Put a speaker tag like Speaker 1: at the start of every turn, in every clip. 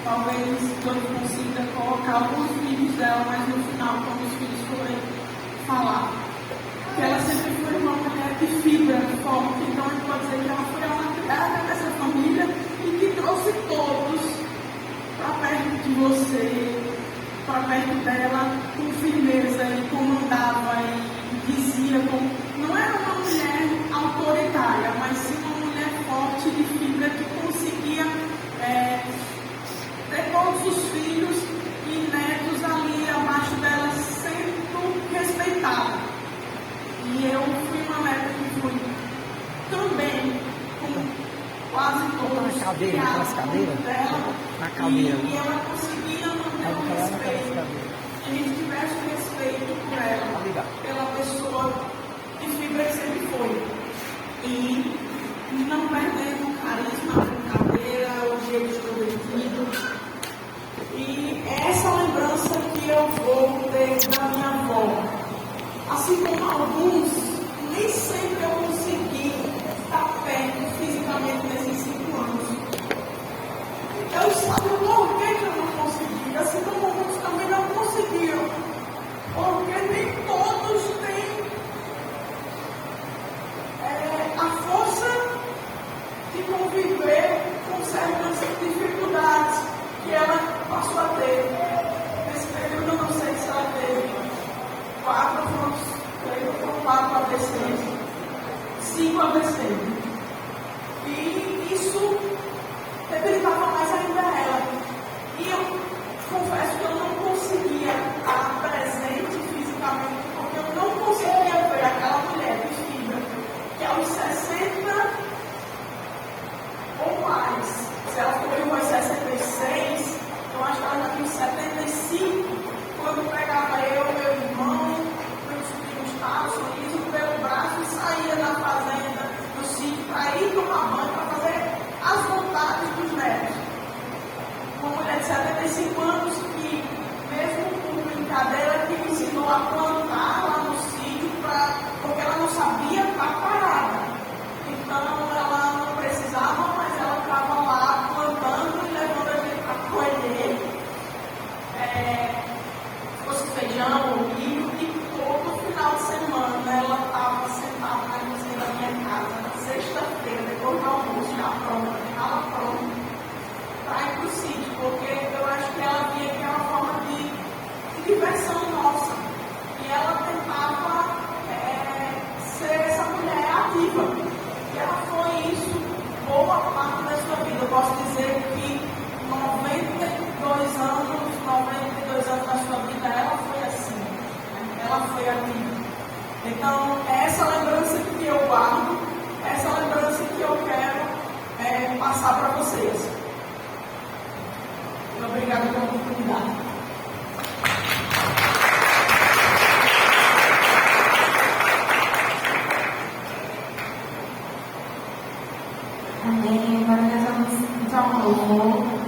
Speaker 1: talvez eu consiga colocar alguns vídeos dela, mas no final, quando os filhos forem falar, que ela sempre foi uma mulher de fibra forte, então a gente pode dizer que ela foi uma criada dessa família e que trouxe todos para perto de você, para perto dela, com firmeza, e comandava e dizia, não era uma mulher autoritária, mas sim uma mulher forte de fibra que conseguia ter todos os filhos e netos ali abaixo dela sendo respeitados. E eu fui uma neta que fui também com quase todos
Speaker 2: na cadeira
Speaker 1: dela,
Speaker 2: na cadeira.
Speaker 1: E ela conseguia manter o respeito. Que a gente tivesse respeito por ela, pela pessoa de fibra que sempre foi. E não perdendo o carisma, a brincadeira, o jeito extrovertido. E essa lembrança que eu vou ter da minha avó. Assim como alguns, nem sempre eu consegui estar perto fisicamente nesses 5 anos. Eu sabe por que eu não consegui, assim como alguns também não conseguiram. Porque nem todos têm a força de conviver com certas dificuldades que ela passou a ter. Nesse período eu não sei se ela teve 4 AVCs, 5 AVCs. E isso debilitava mais ainda ela. E eu confesso que eu não conseguia estar presente fisicamente, porque eu não conseguia ver aquela mulher de fibra que aos 60 ou mais, se ela foi aos 66, eu acho que ela já tinha 75, quando pegava eu, meu irmão, meus primos Tasso, sorriso pelo braço e saía da fazenda, do sítio, para ir tomar banho, para fazer as vontades dos netos. Uma mulher de 75 anos que, mesmo com brincadeira, que me ensinou a plantar lá no sítio, porque ela não sabia estar parada. Então, ela não precisava, mas ela estava lá plantando e levando a gente para colher. Se fosse feijão ou milho, e todo final de semana ela estava sentada na cozinha da minha casa, na sexta-feira, depois do almoço, já pronta, ficava pronta, para ir para o sítio, porque eu acho que ela via que era uma forma de diversão nossa. E ela tentava ser essa mulher ativa. E ela foi isso boa parte da sua vida. Eu posso dizer que 92 anos da sua vida, ela foi assim. Ela foi ativa. Então, é essa lembrança que eu guardo, essa lembrança que eu quero passar para vocês. Obrigada pela oportunidade.
Speaker 3: Amém. Agora nós vamos entrar um louvor.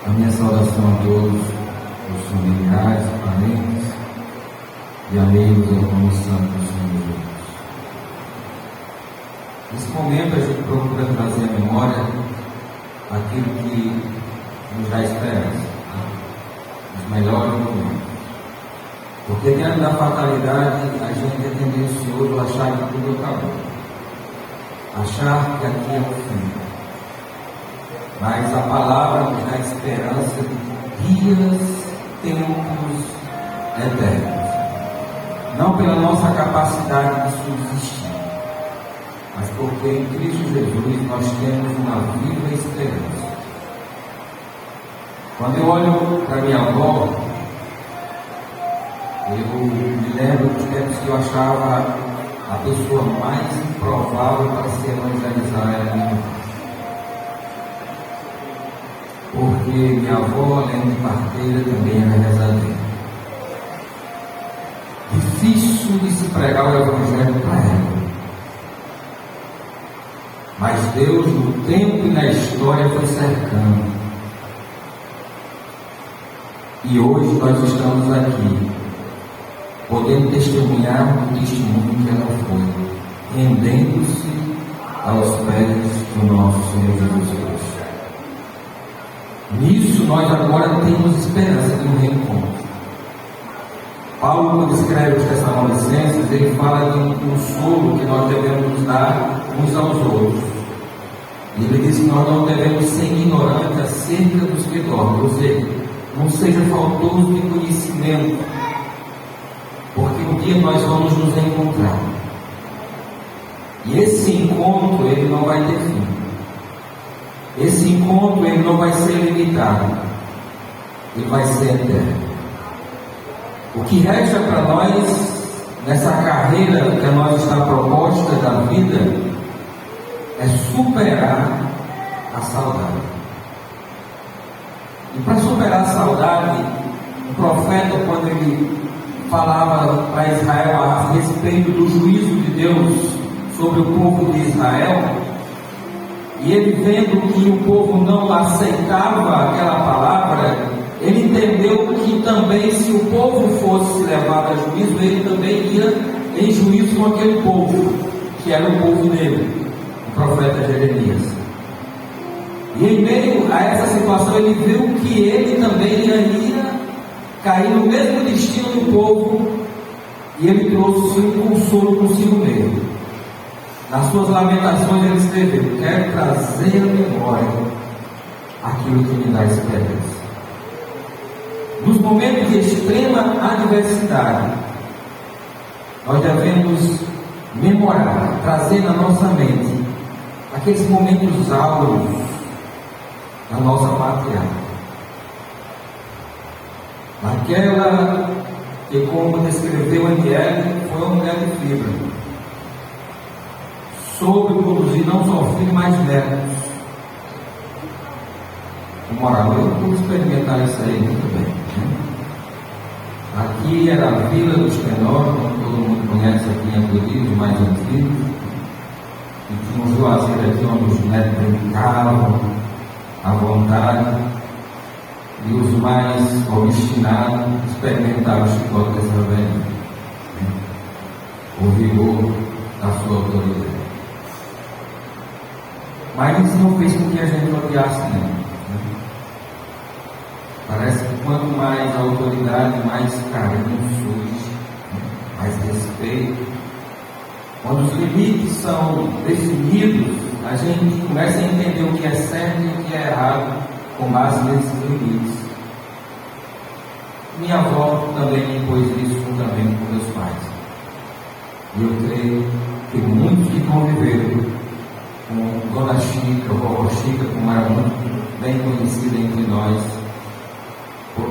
Speaker 4: A minha saudação a todos os familiares, parentes e amigos do nome santo do Senhor Jesus. Nesse momento a gente procura trazer à memória aquilo que nos dá esperança, né? Os melhores momentos. Porque diante da fatalidade a gente é tendencioso a achar que tudo acabou, achar que aqui é o fim. Mas a palavra nos dá esperança de dias, tempos eternos. Não pela nossa capacidade de subsistir, mas porque em Cristo Jesus nós temos uma viva esperança. Quando eu olho para minha avó, eu me lembro dos tempos que eu achava a pessoa mais improvável para se evangelizar era minha avó. Porque minha avó, além de parteira, também era rezadeira. Difícil de se pregar o Evangelho para ela. Mas Deus, no tempo e na história, foi cercando. E hoje nós estamos aqui, podendo testemunhar o testemunho que ela foi, rendendo-se aos pés do nosso Senhor Jesus Cristo. Nisso nós agora temos esperança de um reencontro. Paulo, quando escreve os Tessalonicenses, ele fala de um consolo que nós devemos dar uns aos outros. E ele diz que nós não devemos ser ignorantes acerca dos que dormem, ou seja, não seja faltoso de conhecimento, porque um dia nós vamos nos encontrar. E esse encontro, ele não vai ter fim. Esse encontro, ele não vai ser limitado. Ele vai ser eterno. O que resta para nós, nessa carreira que a nós está proposta da vida, é superar a saudade. E para superar a saudade, o profeta, quando ele falava para Israel a respeito do juízo de Deus sobre o povo de Israel, e ele vendo que o povo não aceitava aquela palavra, ele entendeu que também, se o povo fosse levado a juízo, ele também ia em juízo com aquele povo, que era o povo dele, o profeta Jeremias. E em meio a essa situação, ele viu que ele também ia cair no mesmo destino do povo, e ele trouxe um consolo consigo mesmo. Nas suas lamentações ele escreveu: quero trazer à memória aquilo que me dá esperança. Nos momentos de extrema adversidade, nós devemos memorar, trazer na nossa mente aqueles momentos áureos da nossa pátria. Aquela que, como descreveu Aniele, foi uma mulher de fibra, soube produzir não só filhos, mas netos. Moral, eu pude experimentar isso aí muito bem. Aqui era a Vila dos Tenórios, como todo mundo conhece aqui em Ampurido, mais antigos. E tinha um juazeiro aqui onde os netos brincavam à vontade. E os mais obstinados experimentavam o chicote dessa velha, o vigor da sua autoridade. Mas isso não fez com que a gente odiasse, não. Parece que quanto mais a autoridade, mais carinho surge, mais respeito. Quando os limites são definidos, a gente começa a entender o que é certo e o que é errado com base nesses limites. Minha avó também me impôs isso juntamente com meus pais. E eu creio que muitos que conviveram com Dona Chica, Vovó Chica, como era muito bem conhecida entre nós,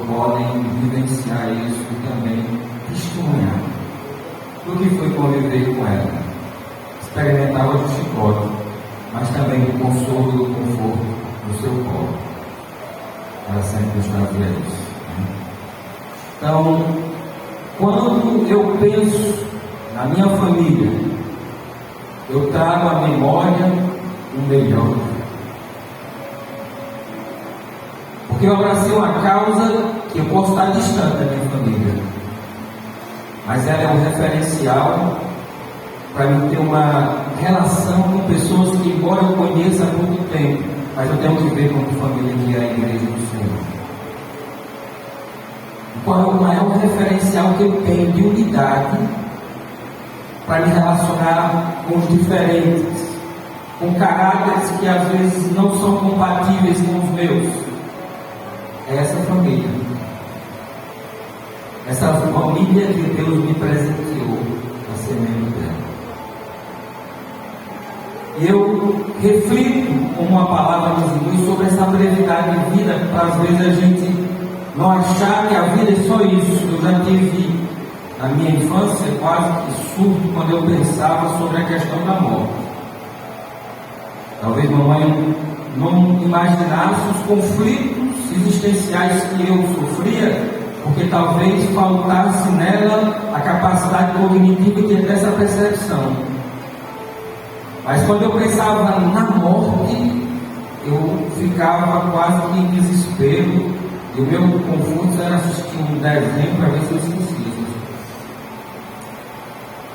Speaker 4: podem vivenciar isso e também testemunhar do que foi conviver com ela. Experimentava do chicote, mas também do consolo e do conforto do seu colo. Ela sempre nos trazia isso. Então, quando eu penso na minha família, eu trago à memória o melhor. Porque eu abracei uma causa que eu posso estar distante da minha família, mas ela é um referencial para mim ter uma relação com pessoas que, embora eu conheça há muito tempo, mas eu tenho que ver como família que é a igreja do Senhor. Qual é o maior referencial que eu tenho de unidade para me relacionar com os diferentes, com caráteres que às vezes não são compatíveis com os meus? É essa família. Essa família que Deus me presenteou a ser membro dela. E eu reflito como uma palavra nos induz sobre essa brevidade de vida, para às vezes a gente não achar que a vida é só isso. Eu já tive na minha infância quase que surto quando eu pensava sobre a questão da morte. Talvez mamãe não imaginasse os conflitos existenciais que eu sofria, porque talvez faltasse nela a capacidade cognitiva de ter essa percepção. Mas quando eu pensava na morte, eu ficava quase que em desespero, e o meu conforto era assistir um desenho para ver se eu esquecia.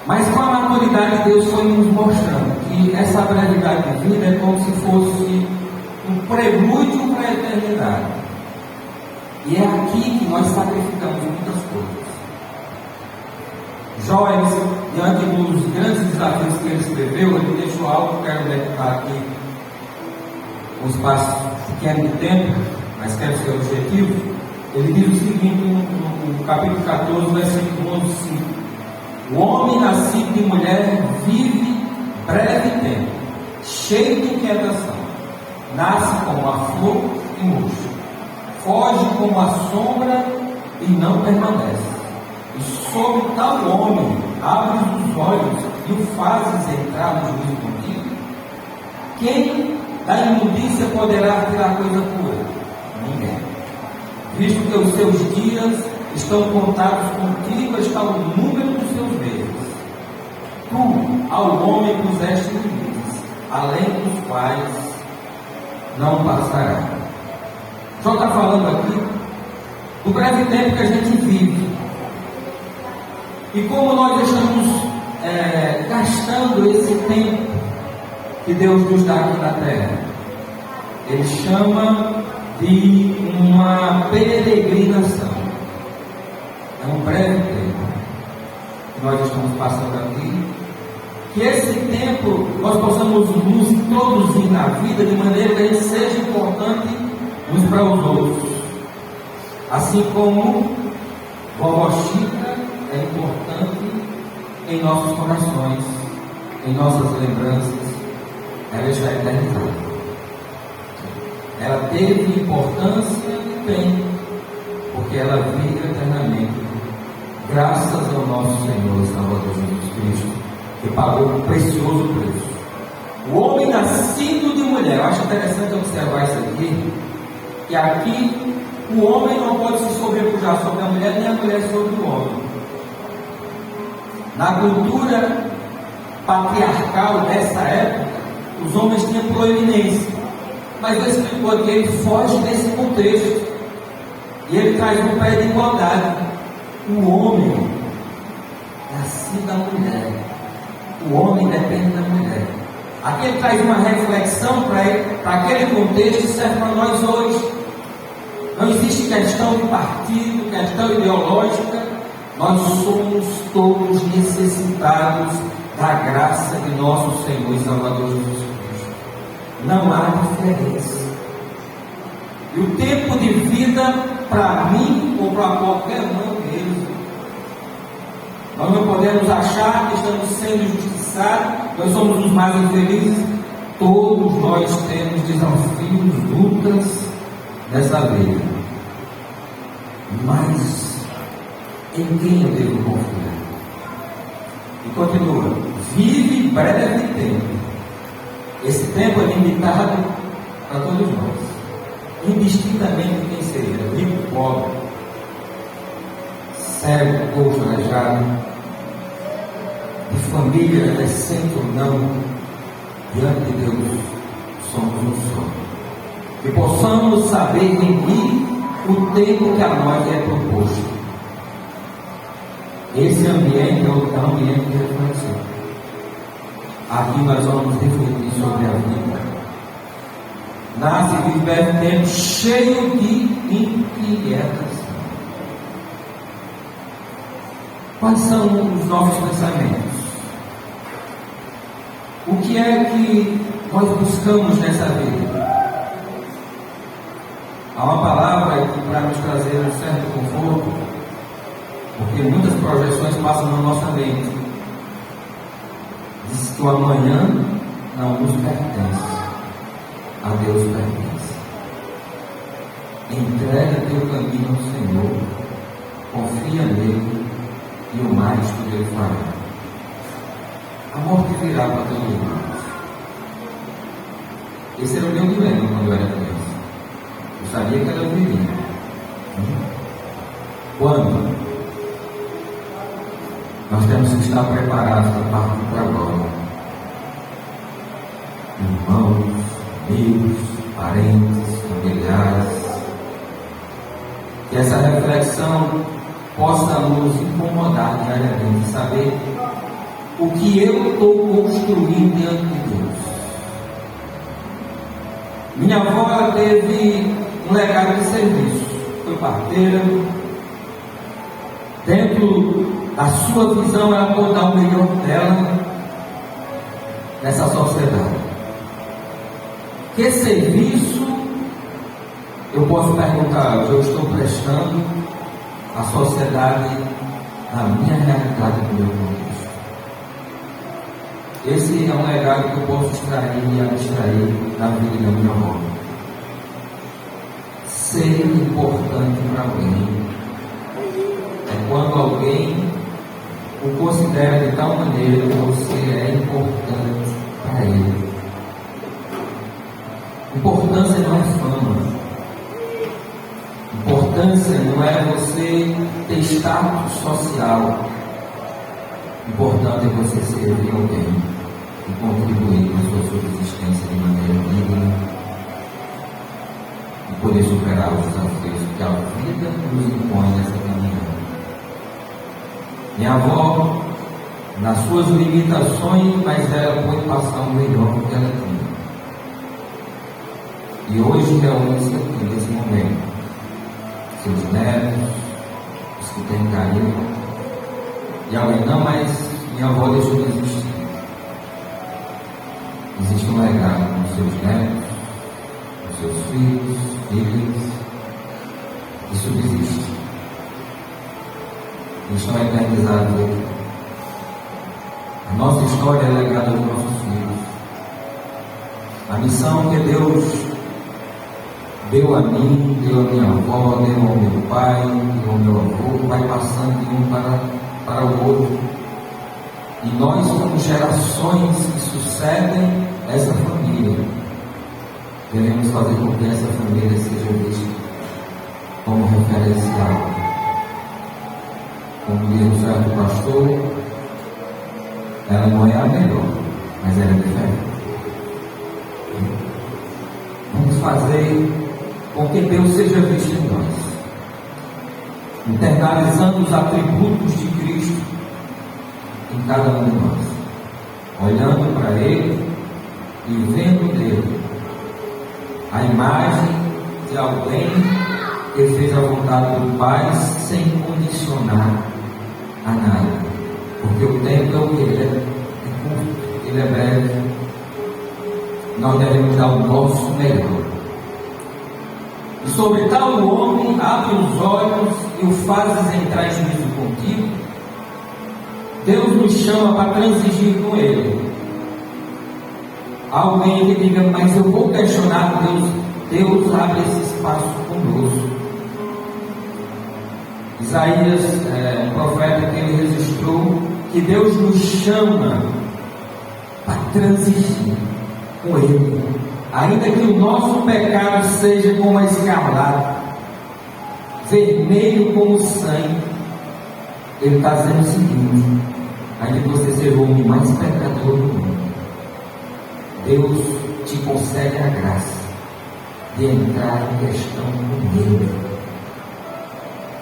Speaker 4: Mas com a maturidade, Deus foi nos mostrando que essa brevidade de vida é como se fosse um prelúdio para a eternidade. E é aqui que nós sacrificamos muitas coisas. Joyce, diante dos grandes desafios que ele escreveu, ele deixou algo que eu quero dedicar aqui um espaço pequeno de tempo, mas quero ser objetivo. Ele diz o seguinte no capítulo 14, versículo 11, 5. O homem nascido de mulher vive breve tempo, cheio de inquietação. Nasce como a flor e murcha. Foge como a sombra e não permanece. E sobre tal homem abres os olhos e o fazes entrar no juízo contigo. Quem da imundícia poderá tirar coisa pura? Ninguém. Visto que os seus dias estão contados contigo, está o número dos seus meses. Tu ao homem puseste limites, além dos quais não passará. Só está falando aqui do breve tempo que a gente vive. E como nós estamos gastando esse tempo que Deus nos dá aqui na terra. Ele chama de uma peregrinação. É um breve tempo que nós estamos passando aqui. Que esse tempo nós possamos nos introduzir na vida de maneira que a gente seja importante uns para os outros. Assim como vovó Chica é importante em nossos corações, em nossas lembranças. Ela está eternizada. Ela teve importância e tem, porque ela vive eternamente, graças ao nosso Senhor e Salvador Jesus Cristo, que pagou um precioso preço. O homem nascido de mulher, eu acho interessante observar isso aqui, que aqui o homem não pode se sobrepujar sobre a mulher, nem a mulher sobre o homem. Na cultura patriarcal dessa época, os homens tinham proeminência, mas o Espírito aqui ele foge desse contexto e ele traz um pé de igualdade. O homem nascido da mulher, o homem depende da mulher. Aqui ele traz uma reflexão para aquele contexto que serve para nós hoje. Não existe questão de partido, questão ideológica. Nós somos todos necessitados da graça de nosso Senhor e Salvador Jesus Cristo. Não há diferença. E o tempo de vida, para mim ou para qualquer um deles, nós não podemos achar que estamos sendo injustiçados, nós somos os mais infelizes. Todos nós temos desafios, lutas nessa vida. Mas em quem eu devo confiar? E continua: vive breve tempo. Esse tempo é limitado para todos nós, indistintamente quem seja, rico, pobre, cego, coxo, aleijado, de família decente ou não, diante de Deus somos um só. Que possamos saber rendir o tempo que a nós é proposto. Esse ambiente é o ambiente de reflexão. Aqui nós vamos refletir sobre a vida. Nasce e vive tempo cheio de inquietação. Quais são os nossos pensamentos? O que é que nós buscamos nessa vida? Há uma palavra que para nos trazer um certo conforto, porque muitas projeções passam na nossa mente. Diz que o amanhã não nos pertence, a Deus pertence. Entrega teu caminho ao Senhor, confia nele e o mais que ele fará. A morte virá para todos nós. Esse era o meu dilema quando eu era criança. Eu sabia que ela viria. Quando? Nós temos que estar preparados para partir para agora. Irmãos, amigos, parentes, familiares. Que essa reflexão possa nos incomodar diariamente, saber o que eu estou construindo diante de Deus. Minha avó ela teve um legado de serviço, foi parteira. Dentro da sua visão, ela pôde dar o melhor dela nessa sociedade. Que serviço eu posso perguntar, eu estou prestando à sociedade na minha realidade, do meu contexto? Esse é um legado que eu posso extrair e abstrair da vida da minha avó. Ser importante para alguém é quando alguém o considera de tal maneira que você é importante para ele. Importância não é fama. Importância não é você ter status social. Importante é você servir alguém e contribuir com a sua subsistência de maneira digna e poder superar os desafios que a vida nos impõe nessa caminhada. Minha avó, nas suas limitações, mas ela pôde passar o melhor que ela tinha. E hoje reúne-se aqui nesse momento seus netos, os que têm carinho, e alguém não, mas minha avó deixou de existir. Existe um legado com seus netos, com seus filhos, filhas, e subsiste. Eles estão eternizados aqui. A nossa história é legada aos nossos filhos. A missão que Deus deu a mim, deu a minha avó, deu ao meu pai, deu ao meu avô, vai passando de um para o outro. E nós, como gerações que sucedem essa família, devemos fazer com que essa família seja vista como referencial. Como diz o certo pastor, ela não é a melhor, mas ela é diferente. Vamos fazer com que Deus seja visto em nós, internalizando os atributos de Cristo em cada um de nós, olhando para Ele e vendo nele a imagem de alguém que fez a vontade do Pai sem condicionar a nada, porque o tempo é o que? Ele é curto, ele é breve. Nós devemos dar o nosso melhor. E sobre tal homem, abre os olhos e o fazes entrar em juízo contigo. Deus nos chama para transigir com Ele. Alguém que diga, mas eu vou questionar Deus. Deus abre esse espaço conosco. Isaías, um profeta que ele registrou, que Deus nos chama para transigir com Ele. Ainda que o nosso pecado seja como a escarlate, vermelho como sangue, Ele está dizendo o seguinte: ainda que você seja o homem mais pecador do mundo, Deus te concede a graça de entrar em questão com Ele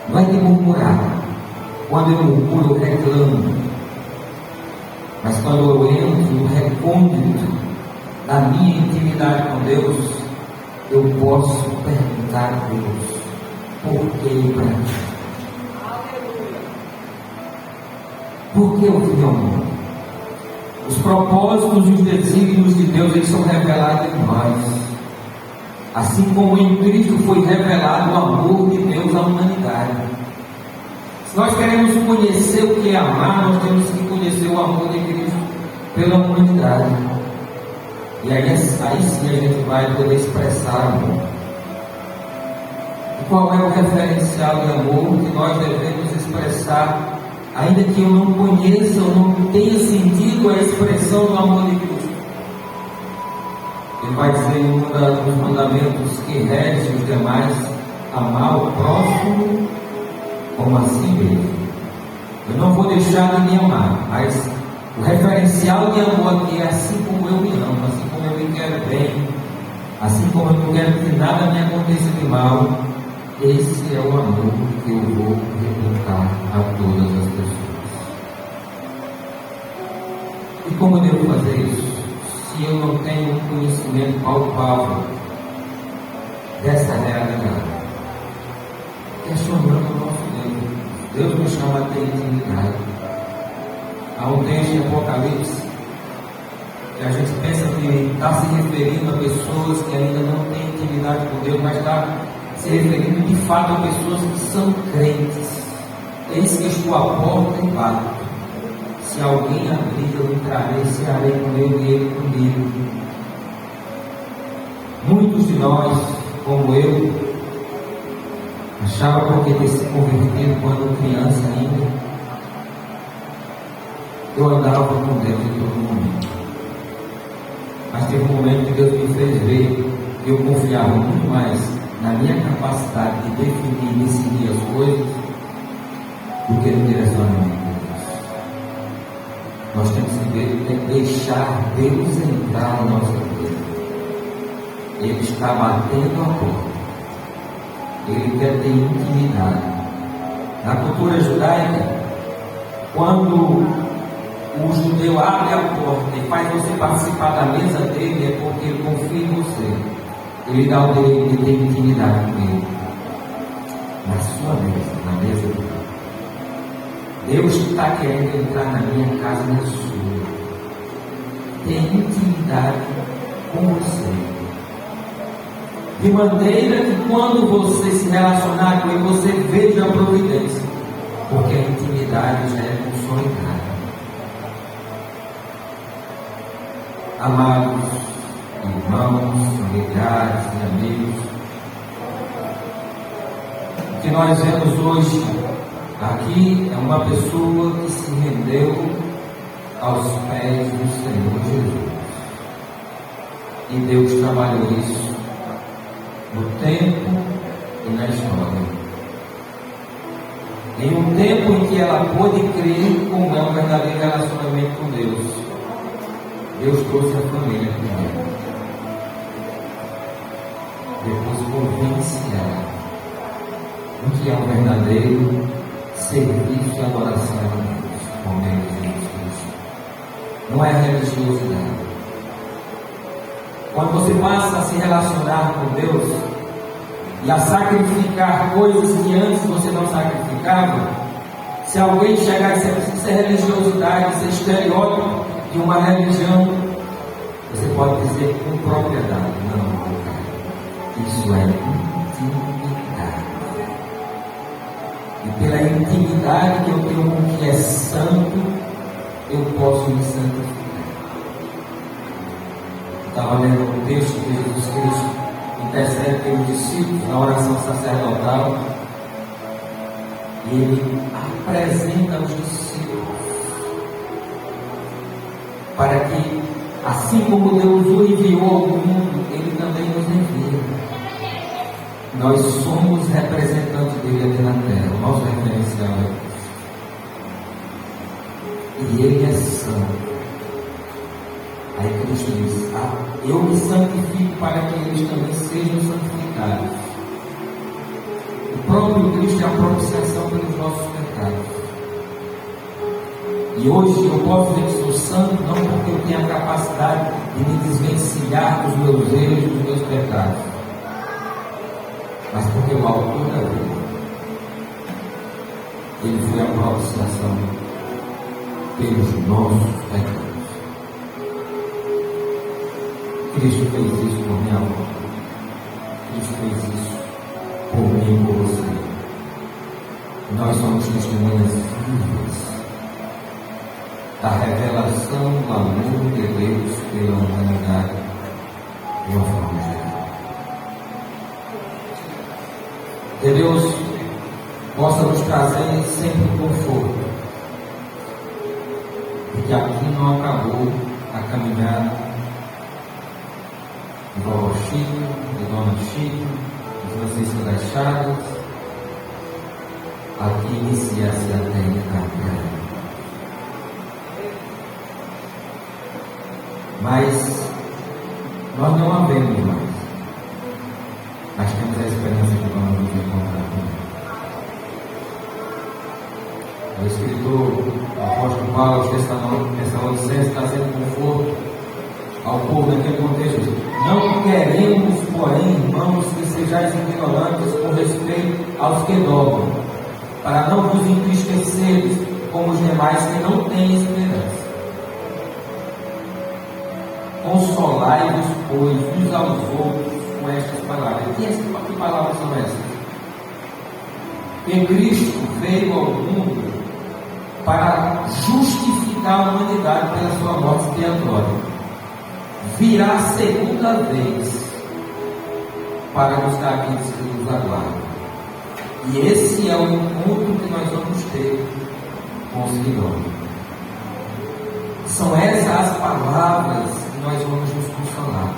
Speaker 4: Não é de murmurar. Quando eu murmuro, eu reclamo. Mas quando eu entro no recôndito da minha intimidade com Deus, eu posso perguntar a Deus: por que para mim? Por que eu vim ao mundo? Os propósitos e os desígnios de Deus, eles são revelados em nós. Assim como em Cristo foi revelado o amor de Deus à humanidade. Se nós queremos conhecer o que é amar, nós temos que conhecer o amor de Cristo pela humanidade. E aí sim a gente vai poder expressar amor. E qual é o referencial de amor que nós devemos expressar, ainda que eu não conheça ou não tenha sentido a expressão do amor de Cristo? Ele vai dizer em um dos mandamentos que rege os demais: amar o próximo como a si mesmo. Eu não vou deixar de me amar, mas o referencial de amor aqui é assim como eu me amo, assim como eu me quero bem, assim como eu não quero que nada me aconteça de mal. Esse é o amor que eu vou replicar a todas as pessoas. E como eu devo fazer isso? Se eu não tenho um conhecimento palpável dessa realidade, questionando o nosso Deus. Deus nos chama a ter intimidade. Há um texto em Apocalipse que a gente pensa que está se referindo a pessoas que ainda não têm intimidade com Deus, mas está se referindo de fato a pessoas que são crentes. Eis que estou à porta e bato. Se alguém abrir, eu entrarei, cearei com ele e ele comigo. Muitos de nós, como eu, achava porque ter se convertido quando criança ainda, eu andava com Deus em todo momento. Mas teve um momento que Deus me fez ver que eu confiava muito mais na minha capacidade de definir e decidir as coisas do que no direcionamento de Deus. Nós temos que deixar Deus entrar na nossa vida. Ele está batendo a porta. Ele quer ter intimidade. Na cultura judaica, quando o judeu abre a porta e faz você participar da mesa dele, é porque ele confia em você. Ele dá o direito de ter intimidade com ele. Na sua mesa, na mesa dele. Deus está querendo entrar na minha casa e na sua. Ter intimidade com você. De maneira que quando você se relacionar com ele, você veja a providência. Porque a intimidade já é consolidada. Amados irmãos, familiares e amigos, o que nós vemos hoje aqui é uma pessoa que se rendeu aos pés do Senhor Jesus. E Deus trabalhou isso no tempo e na história. Em um tempo em que ela pôde crer como é um verdadeiro relacionamento com Deus, Deus trouxe a família primeiro. Depois convence ela do que é um verdadeiro serviço e adoração a Deus, com meio de Jesus Cristo. Não é religiosidade. Quando você passa a se relacionar com Deus e a sacrificar coisas que antes você não sacrificava, se alguém chegar e disser que isso é religiosidade, isso é estereótipo de uma religião, você pode dizer com propriedade: não, isso é intimidade. E pela intimidade que eu tenho com o que é santo, eu posso me santificar. Estava lendo um texto que Jesus Cristo intercede pelos discípulos na oração sacerdotal, e ele apresenta os discípulos para que, assim como Deus o enviou ao mundo, ele também nos envia. Nós somos representantes dele aqui na terra. O nosso referencial é Cristo. E ele é santo. Aí Cristo diz: eu me santifico para que eles também sejam santificados. O próprio Cristo é a propiciação pelos nossos pecados. E hoje eu posso dizer que sou santo não porque eu tenho a capacidade de me desvencilhar dos meus erros e dos meus pecados, mas porque o autor da vida, ele foi a propiciação pelos nossos pecados. Cristo fez isso por minha avó. Cristo fez isso por mim e por você. Nós somos testemunhas vivas da revelação do amor de Deus pela humanidade de uma forma geral. Que Deus possa nos trazer sempre conforto, porque aqui não acabou a caminhada de Vovó Chico, de Dona Chico, de Francisco das Chagas. Aqui inicia-se a eternidade. Mas nós não a vemos mais, mas temos a esperança de que vamos nos encontrar com Ele. O escritor, o apóstolo Paulo, aos Tessalonicenses, está dando conforto ao povo naquele contexto. Não queremos, porém, irmãos, que sejais ignorantes com respeito aos que dormem, para não vos entristecerdes como os demais que não têm esperança. Consolai-vos, pois, uns aos outros com estas palavras. Que palavras são essas? Que Cristo veio ao mundo para justificar a humanidade pela sua morte expiatória. Virá a segunda vez para buscar aqueles que nos aguardam. E esse é o encontro que nós vamos ter com os que dormem. São essas as palavras que nós vamos nos consolar.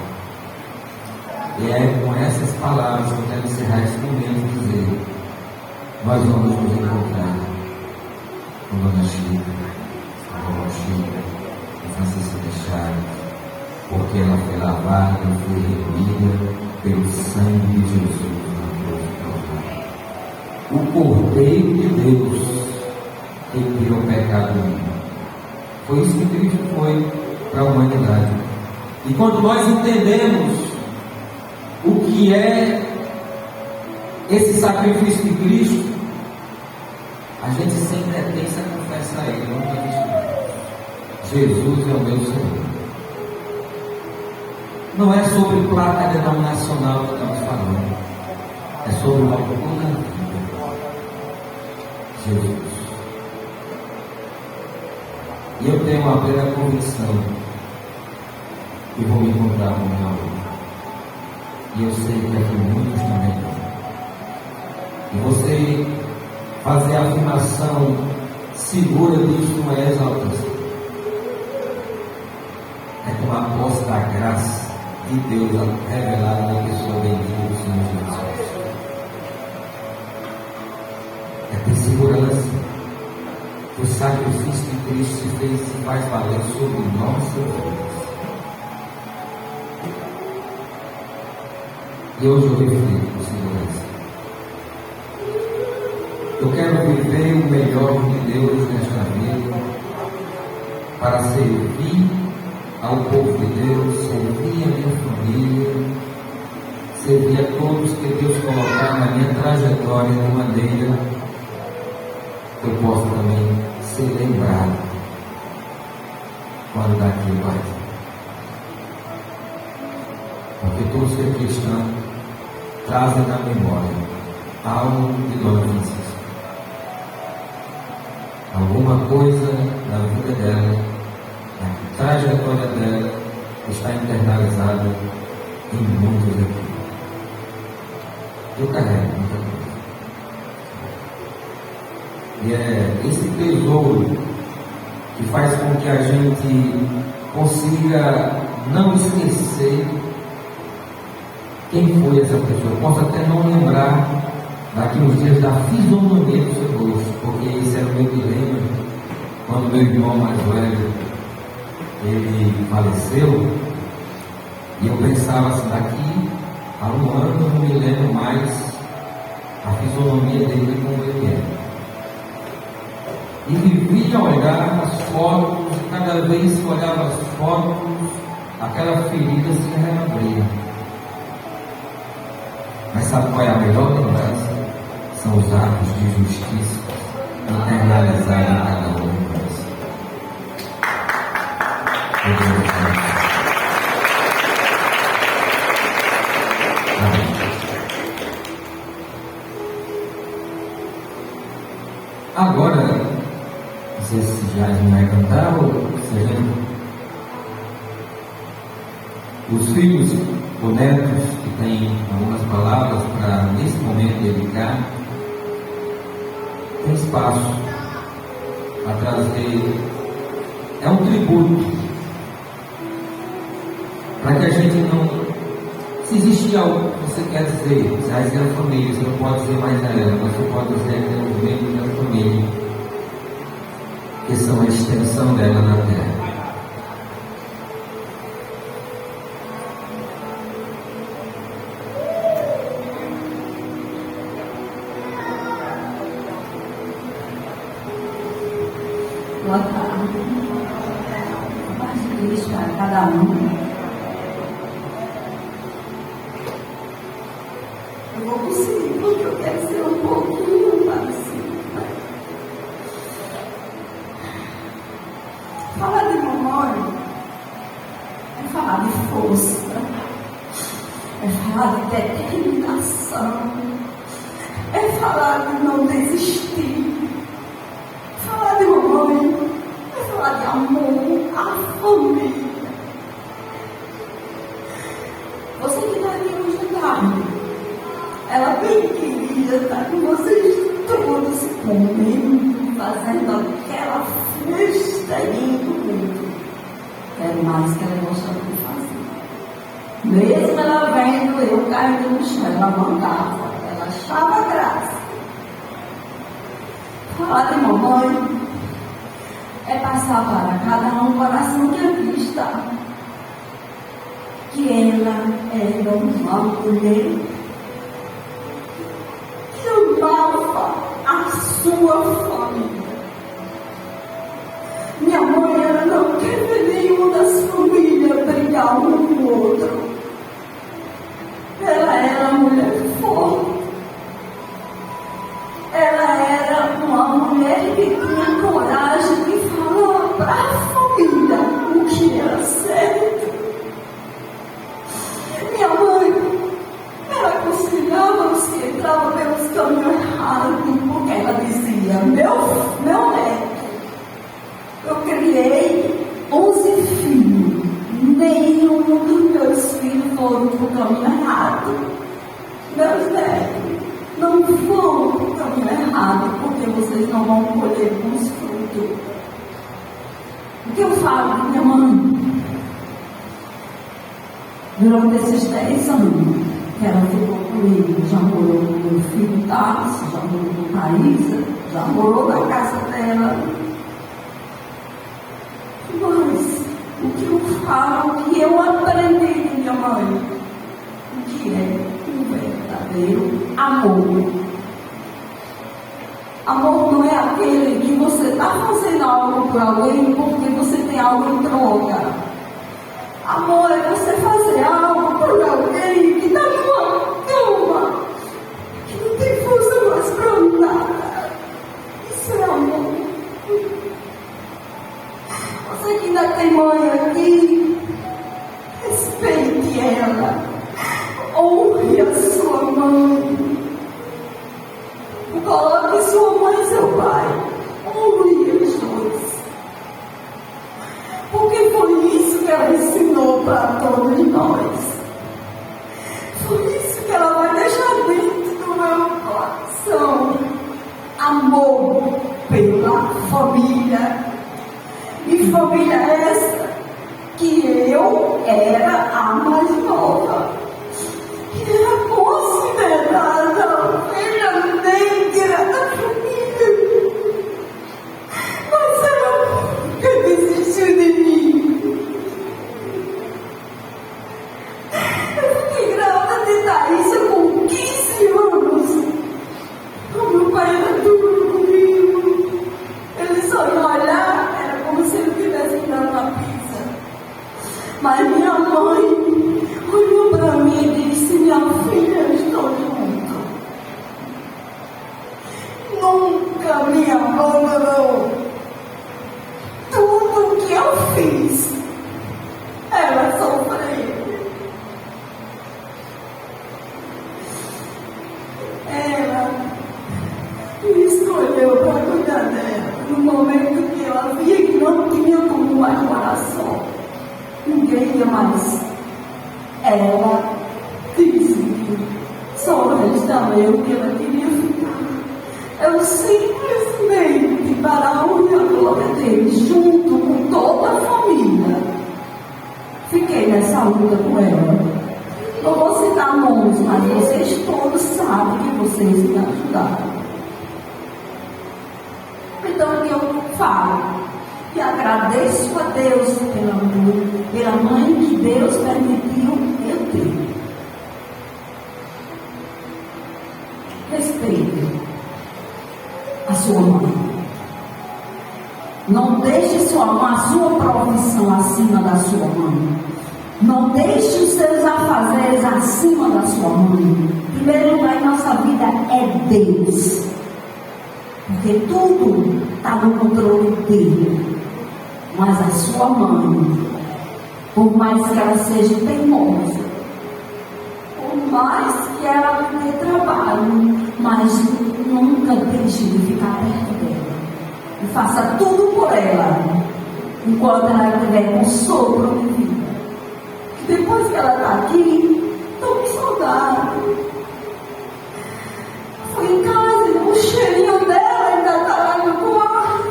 Speaker 4: E é com essas palavras que eu quero encerrar esse momento e dizer: nós vamos nos encontrar com Dona Chica, a Vovó Chica, a Francisco de Chagas, porque ela foi lavada e foi remida pelo sangue de Jesus na cruz do Calvário. O Cordeiro de Deus que tirou o pecado do mundo. Foi isso que Cristo foi para a humanidade. E quando nós entendemos o que é esse sacrifício de Cristo, a gente sem pretensão confessa a Ele: nunca visto Jesus é o meu Senhor. Não é sobre placa denominacional que estamos falando, é sobre o autor da vida, Jesus. E eu tenho uma plena convicção que vou me encontrar com o meu amor. E eu sei que aqui muitos também vão. E você fazer a afirmação segura disso não é exaltação, é tomar posse da graça de Deus revelada na pessoa bendita do Senhor Jesus. É ter segurança que o sacrifício de Cristo se fez e se faz valer sobre nossas vidas. E hoje eu reflito com segurança. Eu quero viver o melhor de Deus nesta vida, para servir ao povo de Deus, servir a minha família, servir a todos que Deus colocar na minha trajetória de maneira que eu possa também ser lembrado quando daqui eu partir. Porque todos que é cristão trazem na memória algo de Dona Francisca. Alguma coisa na vida dela, na trajetória dela, está internalizada em muitos aqui. Eu carrego muita coisa. E é esse tesouro que faz com que a gente consiga não esquecer quem foi essa pessoa. Eu posso até não lembrar daqui uns dias da fisionomia do seu rosto, porque esse era o meu dilema quando meu irmão mais velho ele faleceu, e eu pensava assim: daqui a um ano eu não me lembro mais a fisionomia dele como ele é. E vivia a olhar as fotos, e cada vez que olhava as fotos, aquela ferida se reabria. Mas sabe qual é a melhor lembrança? São os atos de justiça internalizados em cada um de nós. Agora, não sei se já vai cantar ou se já... Os filhos ou netos que têm algumas palavras para nesse momento dedicar, tem espaço para trazer, é um tributo, para que a gente não, se existe algo que você quer dizer, você vai dizer a família, você não pode dizer mais a ela, mas você pode dizer aqueles membros da família, que são a extensão dela na terra.
Speaker 3: Boa tarde. Paz de Cristo para cada um. Eu vou conseguir, porque eu quero ser um pouquinho parecido. Falar de mamãe é falar de força, é falar de determinação, é falar de não desistir. Falar de mamãe é falar de amor à família. Você que está aqui hoje à tarde, ela bem queria estar com vocês todos comendo, fazendo aquela festa do mundo. Quero mais que ela gostava de fazer. Mesmo ela vendo eu caindo no chão, ela mandava, ela achava graça. Falar de mamãe é passar para cada um o coração que aqui está, que ela era uma mulher que amava a sua família. Minha mãe, ela não quer ver nenhuma das famílias brigar um com o outro. Ela era uma mulher forte. Ela era uma mulher que tinha coragem de falar para a família o que era certo. Minha mãe, ela aconselhava os que entravam pelos caminhos errados, porque ela dizia: meu neto, eu criei 11 filhos, nenhum dos meus filhos foram para o caminho errado. Meus netos não vão para o caminho errado, porque vocês não vão colher bons frutos. O que eu falo de minha mãe? Durante esses 10 anos que ela ficou comigo, já morou com meu filho Tarso, já morou com Thaisa, já morou na casa dela. Mas o que eu falo, o que eu aprendi de minha mãe, o que é um verdadeiro amor. Amor não é aquele que você está fazendo algo por alguém porque você tem algo em troca. Amor é você fazer algo por alguém que está numa cama, que não tem força mais para nada. Isso é amor. Você que ainda tem mãe aqui, respeite ela. Honre a sua mãe. Coloque sua mãe e seu pai. Honre os dois. Porque foi isso que ela ensinou para todos nós. Foi isso que ela vai deixar dentro do meu coração. Amor pela família. E família essa que eu era a mais nova. Que era considerada a filha negra da família. Mas ela nunca desistiu de mim. Eu fiquei grávida de Thaisa com 15 anos. abandonou. Tudo que eu fiz, ela sofreu. Ela me escolheu para cuidar dela no momento que ela via que não tinha como mais morar só. Ninguém ia mais. Ela disse que só restava eu que ela queria ficar. Eu simplesmente, para a honra e a glória dele, junto com toda a família, fiquei nessa luta com ela. Não vou citar nomes, mas vocês todos sabem que vocês me ajudaram. Então aqui eu falo e agradeço a Deus pela mãe que Deus permitiu eu ter. Respeite a sua mãe. Não deixe a sua profissão acima da sua mãe. Não deixe os seus afazeres acima da sua mãe. Em primeiro lugar em nossa vida é Deus. Porque tudo está no controle dele. Mas a sua mãe, por mais que ela seja teimosa, por mais que ela tenha trabalho, mas nunca deixe de ficar perto dela. E faça tudo por ela, enquanto ela estiver com sopro de vida. Que depois que ela está aqui, estou com saudade. Fui em casa e o cheirinho dela ainda está lá no quarto.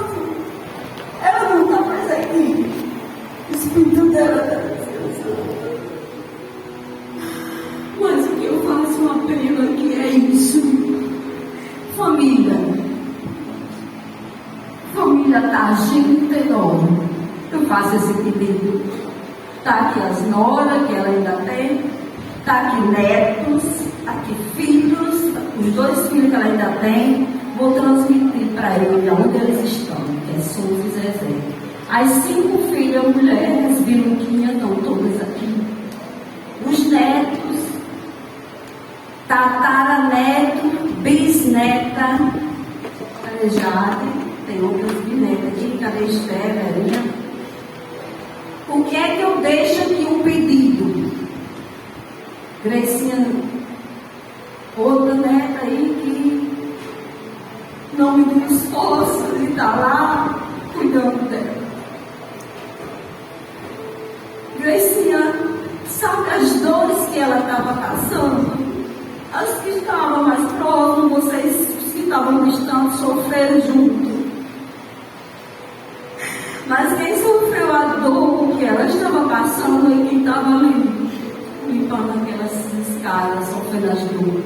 Speaker 3: Ela não está mais aqui. O espírito dela está descansando. Mas o que eu faço um apelo aqui é isso. Família está agindo enorme. Eu faço esse pedido. Está aqui as noras que ela ainda tem, está aqui netos, aqui filhos, os 2 filhos que ela ainda tem. Vou transmitir para ele onde eles estão, que é Souza e Zezé. As 5 filhas mulheres, Biluquinha, estão todas aqui. Os netos, tataraneto, bisneta, Jade. Tem outras bisnetas aqui, cadê Esther, Verinha? O que é que eu deixo aqui um pedido? Grecinha, outra neta aí que não me deu esforço de estar lá cuidando dela. Grecinha, sabe as dores que ela estava passando? As que estavam mais próximas, vocês que estavam distantes sofreram junto. Mas quem sofreu a dor que ela estava passando e quem estava ali, limpando aquelas escadas, sofrendo as dores.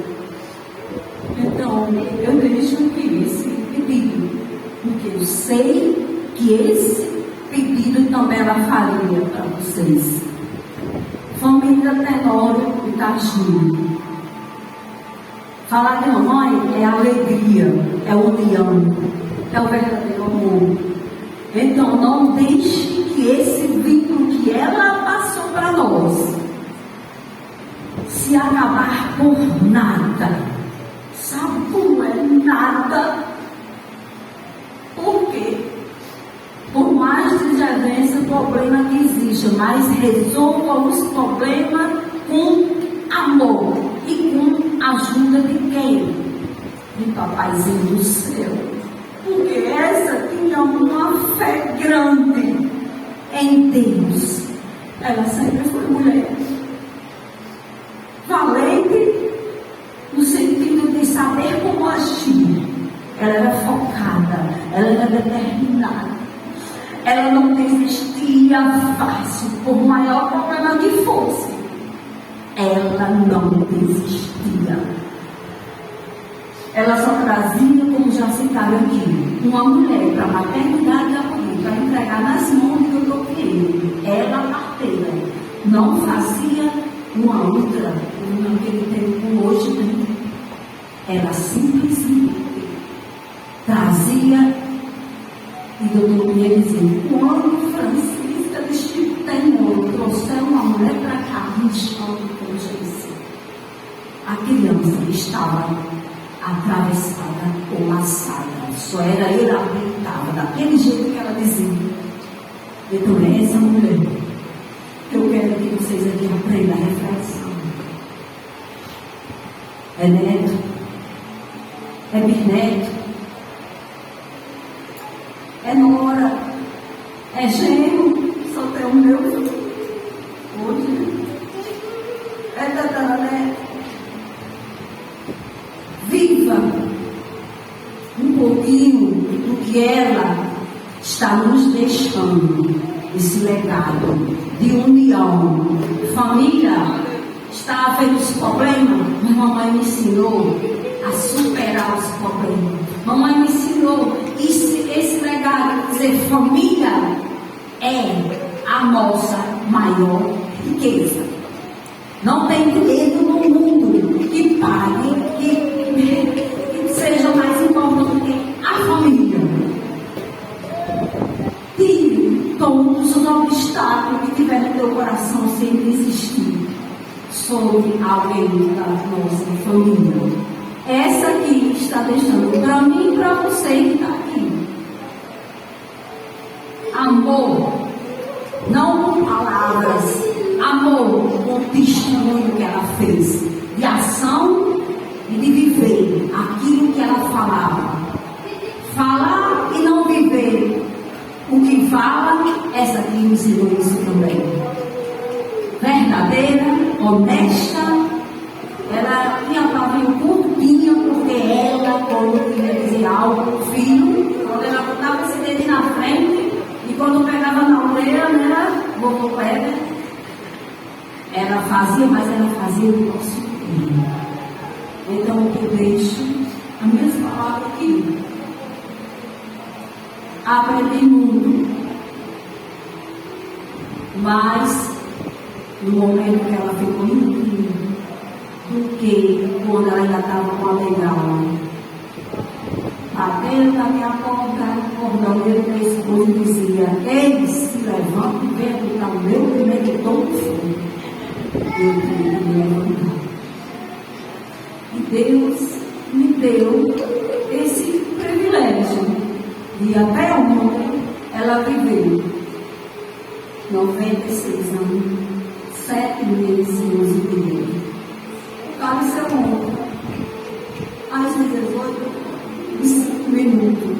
Speaker 3: Então, eu deixo aqui esse pedido, porque eu sei que esse pedido também ela faria para vocês. Família Tenório e Tadinho. Falar de mamãe é alegria, é união, é o verdadeiro amor. Então, não deixe que esse vínculo que ela passou para nós se acabar por nada. Sabe como é? Nada. Por quê? Por mais desavença, problema que exista, mas resolva os problemas com amor e com a ajuda de quem? De Papaizinho do céu. Porque essa tinha uma fé grande em Deus. Ela sempre foi mulher. Valente no sentido de saber como agir. Ela era focada, ela era determinada. Ela não desistia fácil, por maior problema que fosse. Ela não desistia. Ela só trazia, como já citaram aqui, uma mulher para a maternidade da polícia, para entregar nas mãos do doutor. Ela parteira. Não fazia uma outra, naquele tempo hoje, né? Ela simplesmente trazia, e o doutor ia dizer, quando Francisca de Chico Tenório trouxer uma mulher para cá, me chama com Jesus. A criança estava atravessada ou laçada, Só era ele habilitava, daquele jeito que ela dizia. Então é essa mulher que eu quero que vocês aqui aprendam a reflexão. É neto, é bisneto, é nora, é genro, só tem o meu hoje, né? É tataraneto. Viva um pouquinho do que ela está nos deixando, esse legado de união. Família, está havendo os problemas, mas mamãe me ensinou a superar os problemas. Mamãe me ensinou esse legado, dizer, família é a nossa maior riqueza. Não tem dinheiro no mundo que pague, que seja mais importante que a família. Tire todos os obstáculos que tiver no teu coração sempre existir sobre alguém da nossa família. Essa aqui está deixando para mim e para você que está aqui. Amor, não com palavras, amor com o testemunho que ela fez, de ação e de viver aquilo que ela falava. Falar e não viver o que fala, essa aqui me ensinou isso também. Verdadeira, honesta, ela tinha pavio curtinho, porque ela, quando queria dizer algo para o filho, quando ela botava esse dedo na frente, e quando pegava na orelha, né, botou pega, ela fazia, mas ela fazia o nosso filho. Então eu deixo as minhas palavras aqui. Aprendi muito, mas no momento que ela ficou incrível, do que quando ela ainda estava com a bengala. Batendo na minha porta, o cordoneiro da esposa dizia: ele se levanta e vem aplicar o meu primeiro tom de fogo. Eu tive que me levantar. E Deus me deu esse privilégio de até ontem ela viveu 96 anos, 7 meses e 11 dias. O cara seu ontem, às 18 e 5 minutos.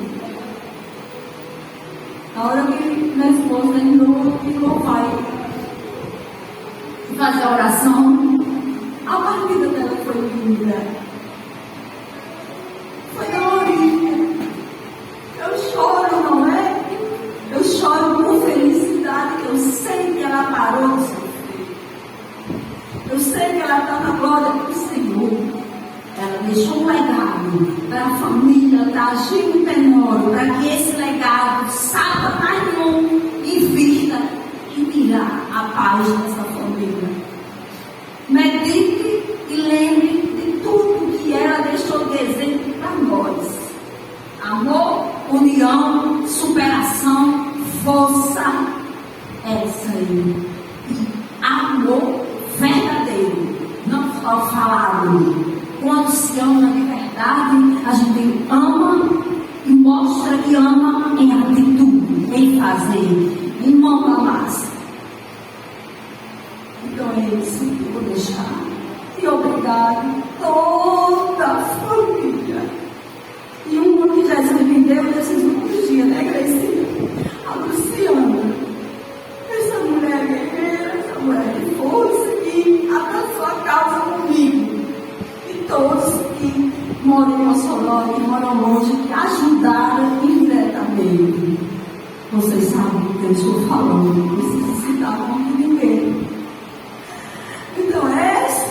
Speaker 3: A hora que minha esposa não vai fazer a oração, a partida dela foi linda. Foi na origem. Eu choro, não é? Eu choro por felicidade, que eu sei que ela parou de sofrer. Eu sei que ela está na glória do Senhor. Ela deixou um legado para a família, para agir no tenório, para que esse legado saiba mais longo e vista e tirar a paz dessa família. Medite e lembre de tudo que ela deixou de exemplo para nós. Amor, união, superação, força, essa aí. E amor verdadeiro, não só falado. Quando se ama de verdade, a gente ama e mostra que ama em atitude, em fazer, em mão na massa. Então é isso que eu vou deixar. E obrigado toda a família. E uma que Jesus me deu nesses últimos dias, né, Gracinha? A Luciana. Essa mulher guerreira, essa mulher de força que abraçou a causa comigo. E todos que moram em Mossoró, que moram longe, que ajudaram indiretamente. Vocês sabem do que eu estou falando, não preciso citar o nome de ninguém. Então essa,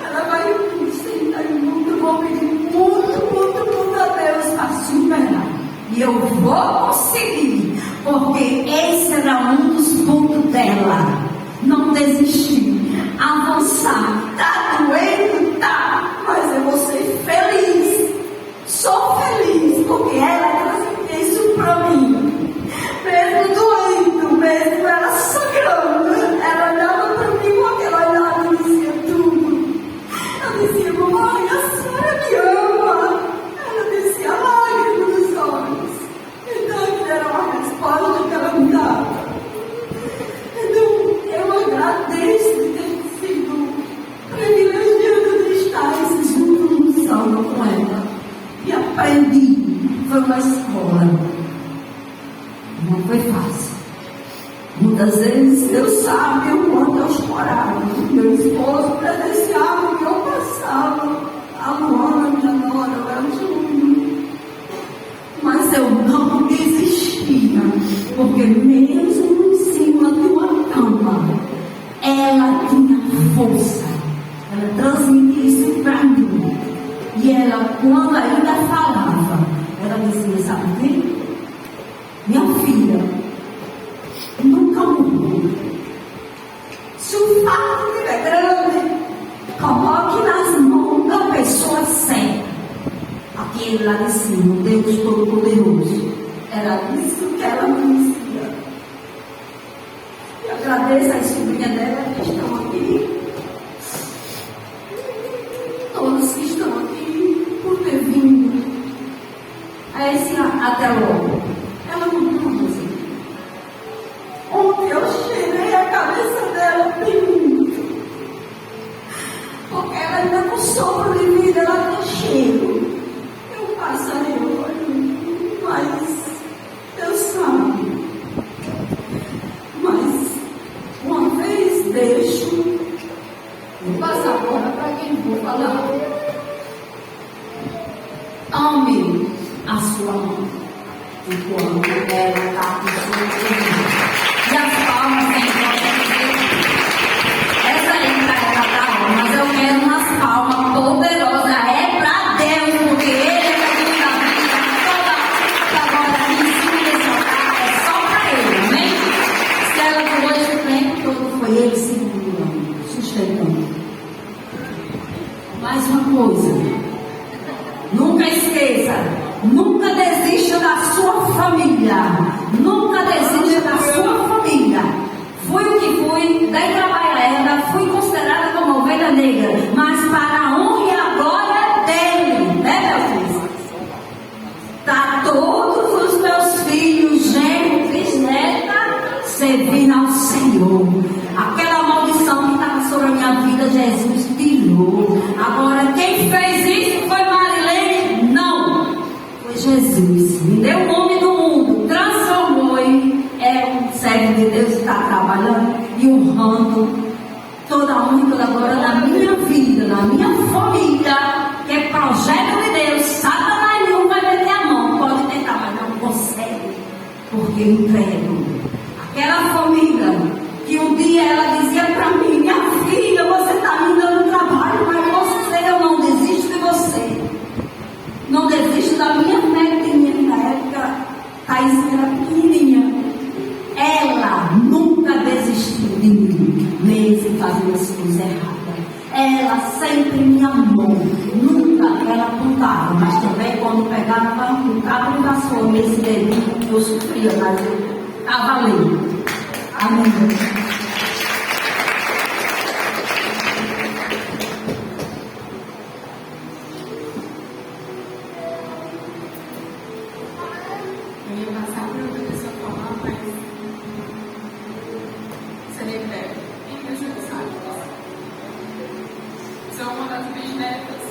Speaker 3: ela vai sentar em muito, eu vou pedir muito a Deus para superar. E eu vou conseguir, porque esse era um dos pontos dela. Não desistir, avançar. Tá doendo? Tá, mas eu vou ser feliz. Sou feliz, porque ela transmitiu isso para mim. Mesmo doendo, mesmo ela sangrando, ela olhava para mim com aquela olhada e dizia tudo. Eu dizia: mamãe, a senhora me ama. Ela dizia: aprendi foi uma escola. Não foi fácil. Muitas vezes Deus sabe o quanto eu chorava. Meu esposo presenciava o que eu passava. A Luana, minha nora, eu era um. Mas eu não desistia, porque mesmo em cima de uma cama, ela tinha força. Ela transmitia isso para mim. E ela, quando ainda falava, ela dizia, sabe o quê? Minha filha, nunca mudou. Se o fardo é grande, coloque nas mãos da pessoa certa. Aquele lá de cima, o Deus Todo-Poderoso. Era isso que ela me dizia. E agradeço às sobrinhas dela que estão aqui. Todos que estão aqui por ter vindo a esse até logo. Ela não viu você. Ontem eu cheirei a cabeça dela bem muito. Porque ela ainda com sopro de vida, ela tem cheiro. Eu passarei o olho, mas Deus sabe. Mas uma vez deixo, vou passar agora para quem vou falar. Ame a sua mãe enquanto ela está com sua vida. E as palmas em volta de Deus. Essa aí está para mas eu quero umas palmas poderosas. É para Deus, porque Ele é o Deus da vida. Toda agora aqui em cima desse altar é só para Ele, amém? Se ela por esse tempo todo foi Ele segurando, sustentando. Mais uma coisa. Nunca esqueça, nunca desista da sua família. Nunca desista da sua família. Fui o que fui, daí trabalhada, fui considerada como ovelha negra, mas para a honra e a glória dele, né, meu filho? Tá todos os meus filhos, genro, bisneta, servindo ao Senhor. Aquela maldição que estava sobre a minha vida, Jesus tirou. Agora, quem fez isso foi Marilene? Não. Foi Jesus. Me deu o nome do mundo, transformou e é um servo de Deus que está trabalhando e honrando toda a honra e toda a glória na minha vida, na minha família, que é projeto de Deus. Satanás não vai meter a mão, pode tentar, mas não consegue, porque eu entrego. Aquela família que um dia ela dizia para mim, minha filha, você está me dando trabalho, mas você, eu não desisto de você. Não desisto da minha netinha, na época, Thaís era pequenininha. Ela nunca desistiu de mim, mesmo fazendo as coisas erradas. Ela sempre me amou. Nunca ela apontava, mas também quando pegava, apontava e passou nesse dedinho, eu sofria, mas eu estava ali. Amém.
Speaker 1: Eu ia passar por outra pessoa falar, mas seria breve. Desnecessário. Sou uma das bisnetas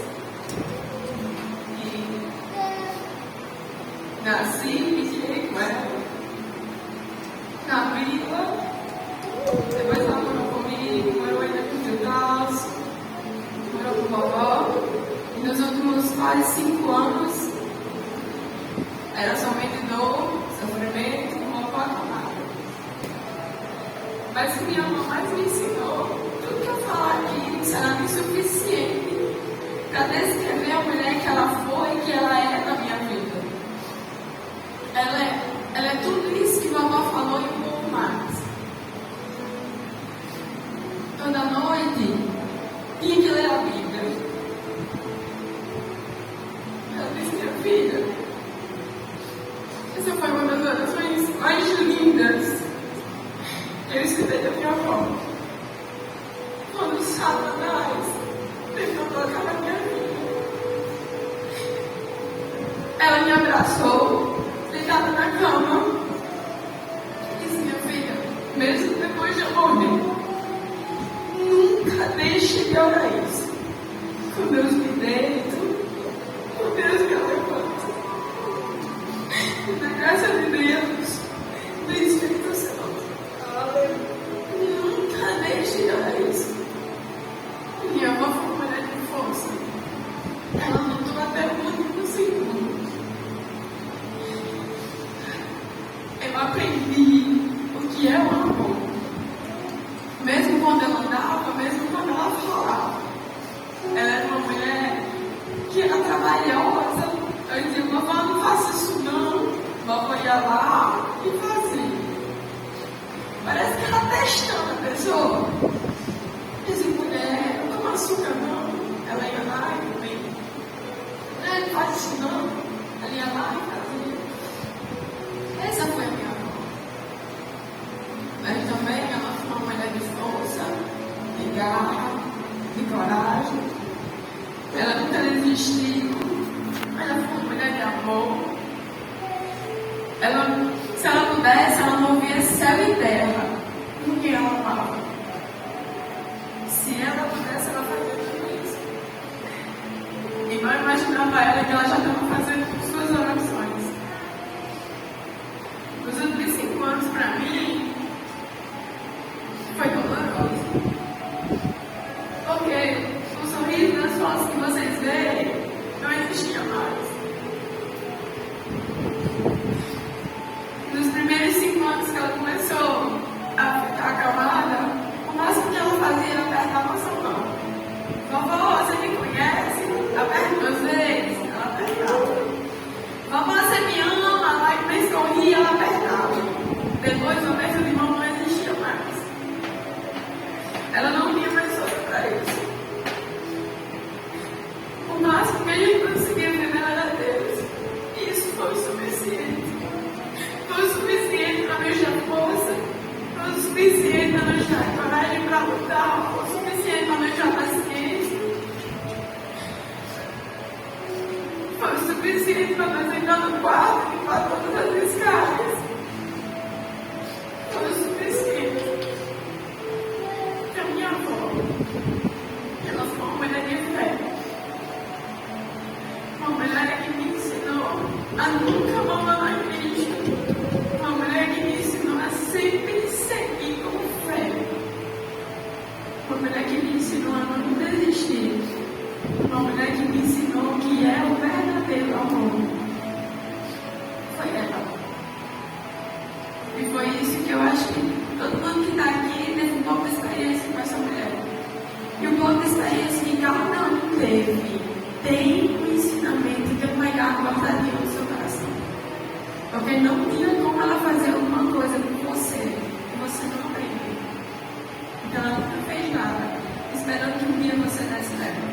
Speaker 1: e nasci e criei com ela na vila. Depois ela morou comigo, morou ainda com o tio Dalso, morou com a vovó. E nos últimos quase 5 anos era somente dor, sofrimento, uma patamada. Mas o que minha mãe mais me ensinou, tudo que eu falar aqui não será insuficiente para descrever a mulher que ela foi e que ela é na minha vida. Ela é tudo isso que vovó falou e um pouco mais. Toda noite tinha que ler a Bíblia. Ela disse, minha filha, essa foi uma das orações mais lindas que eu escutei da minha avó. Quando Satanás tentou colocar na minha vida, ela me abraçou, deitada na cama, e disse, minha filha, mesmo depois de eu morrer, nunca deixe de orar isso. Com Deus me deito, com Deus me levanto. faxinando ali lá em casa. Essa foi a minha avó. Mas também ela foi uma mulher de força, de garra, de coragem. Ela nunca desistiu. Ela foi uma mulher de amor. Se ela pudesse, ela movia céu e terra. No que ela amava. Se ela pudesse, ela fazia tudo isso. E não imaginava ela que ela já estava fazendo suas orações. Os últimos 5 anos para mim foi doloroso. Porque o sorriso das fotos que vocês veem não existia mais. Nos primeiros 5 anos que ela começou a ficar acalmada, o máximo que ela fazia era apertar nossa mão. Vovó, você me conhece? Aperta 2 vezes, ela apertava. Vovó, você me ama? Lá que nem sorria, ela apertava. Depois o aperto de mão não existia mais. Ela não tinha mais força para isso. O máximo que a gente conseguia ver era Deus. E isso foi o suficiente. Foi o suficiente para nos dar força. Foi o suficiente para nos dar coragem para lutar. Foi o suficiente para nos dar paciência. Foi o suficiente para nós entrar no quarto e limpar todas as escadas. Foi o suficiente. Que a minha avó, ela foi uma mulher de fé. Uma mulher que me ensinou a nunca abandonar Cristo. Uma mulher que me ensinou a sempre seguir com fé. Uma mulher que me ensinou a não desistir. Uma mulher que me ensinou o que é o verdadeiro amor. Foi ela. E foi isso que eu acho que todo mundo que está aqui teve um pouco de experiência com essa mulher. E um pouco de experiência que cada um teve. Tem um ensinamento de um legado guardadinho no seu coração. Porque não tinha como ela fazer alguma coisa com você que você não aprendeu. Então ela nunca fez nada, esperando que um dia você desse dela.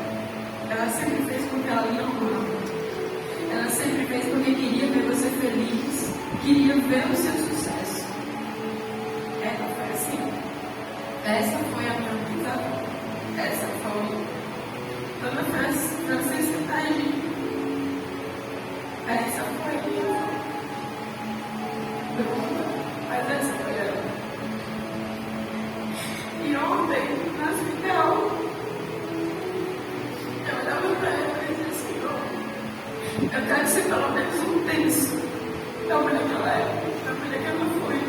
Speaker 1: Ela sempre fez porque ela não ama. Ela sempre fez porque queria ver você feliz, queria ver o seu sucesso. Ela foi assim. Essa foi a minha vida. Essa foi Dona Francisca Taí. Essa foi a minha avó. Mas essa foi ela. E ontem, no hospital, eu olhava para ela e dizia: Senhor, eu quero ser pelo menos um terço da mulher que ela é, da mulher que ela foi.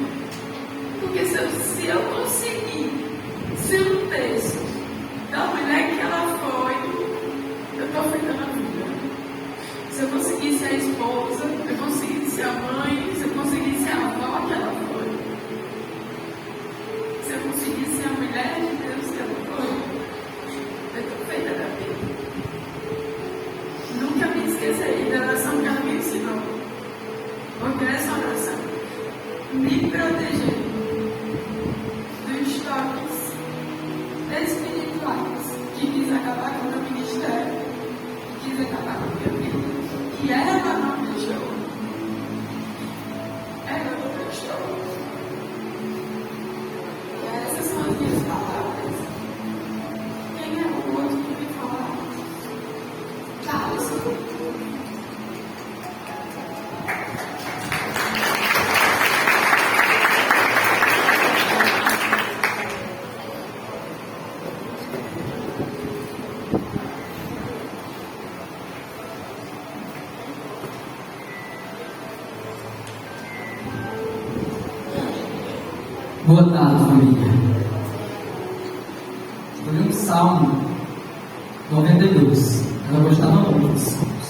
Speaker 1: Porque se eu conseguir ser um terço da mulher que ela foi, eu estou feita na vida. Se eu conseguir ser a esposa, eu conseguir ser a mãe, se eu conseguir ser a avó que ela foi, se eu conseguir ser a mulher de Deus que ela foi, eu estou feita da vida. Nunca me esquecerei da oração que ela me ensinou. Porque essa oração me protegeu dos toques espirituais que quis acabar com o meu ministério, que quis acabar com a minha vida. E ela não deixou. Ela não deixou. E essas são as minhas palavras. Quem é o outro que me fala? Carlos.
Speaker 5: Boa tarde, família. Escolhi um Salmo 92. Ela gostava muito de salmos.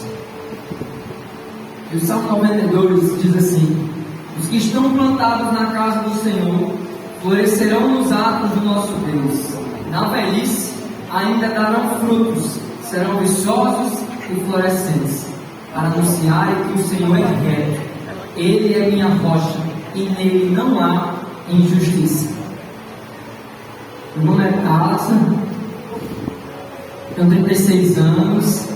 Speaker 5: E o Salmo 92 diz assim: os que estão plantados na casa do Senhor florescerão nos atos do nosso Deus. Na velhice ainda darão frutos, serão viçosos e florescentes, para anunciarem que o Senhor é reto. Ele é minha rocha, e nele não há injustiça. Meu nome é Carlos, tenho 36 anos,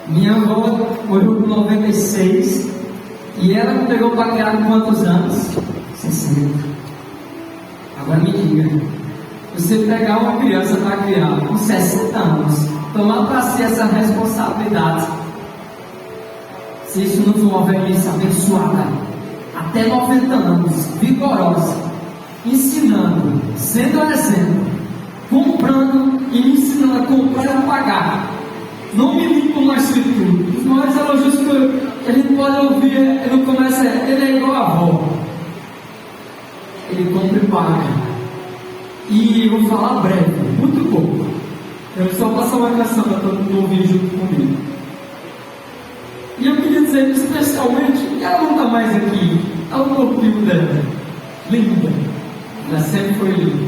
Speaker 5: Minha avó morreu com 96 e ela me pegou para criar com quantos anos? 60. Agora me diga, você pegar uma criança para criar com 60 anos, tomar para si essa responsabilidade, se isso não for uma velhice abençoada, até 90 anos, vigorosa, ensinando, sendo exemplo, comprando e me ensinando a comprar e a pagar. Não me limpo mais escritura. Os maiores elogios que a gente pode ouvir, ele começa, ele é igual a avó. Ele compra e paga. E vou falar breve, muito pouco. Eu só passar uma canção para todo mundo ouvir junto comigo. E eu queria dizer especialmente que ela não está mais aqui. Olha o corpinho dela. Linda. Ela sempre foi linda.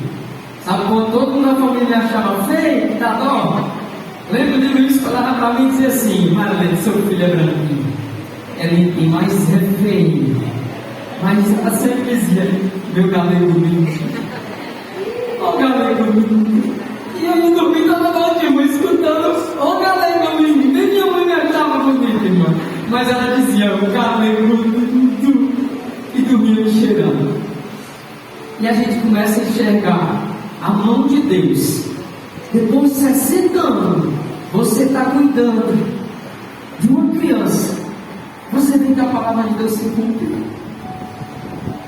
Speaker 5: Sabe quando todo mundo da família achava feio, que dá dó? Lembro de Luiz falava para mim e dizia assim: Marilene, seu filho é branquinho, é limpinho, mas é feio. Mas ela sempre dizia: meu galego lindo, ó galego lindo. E eu não dormi, estava ótimo, escutando: ó galego lindo. Nem minha mãe me achava bonita, irmã, mas ela dizia: o galego lindo. E dormia me cheirando. E a gente começa a enxergar a mão de Deus. Depois de 60 anos, você está cuidando de uma criança. Você vê que a palavra de Deus se cumpre.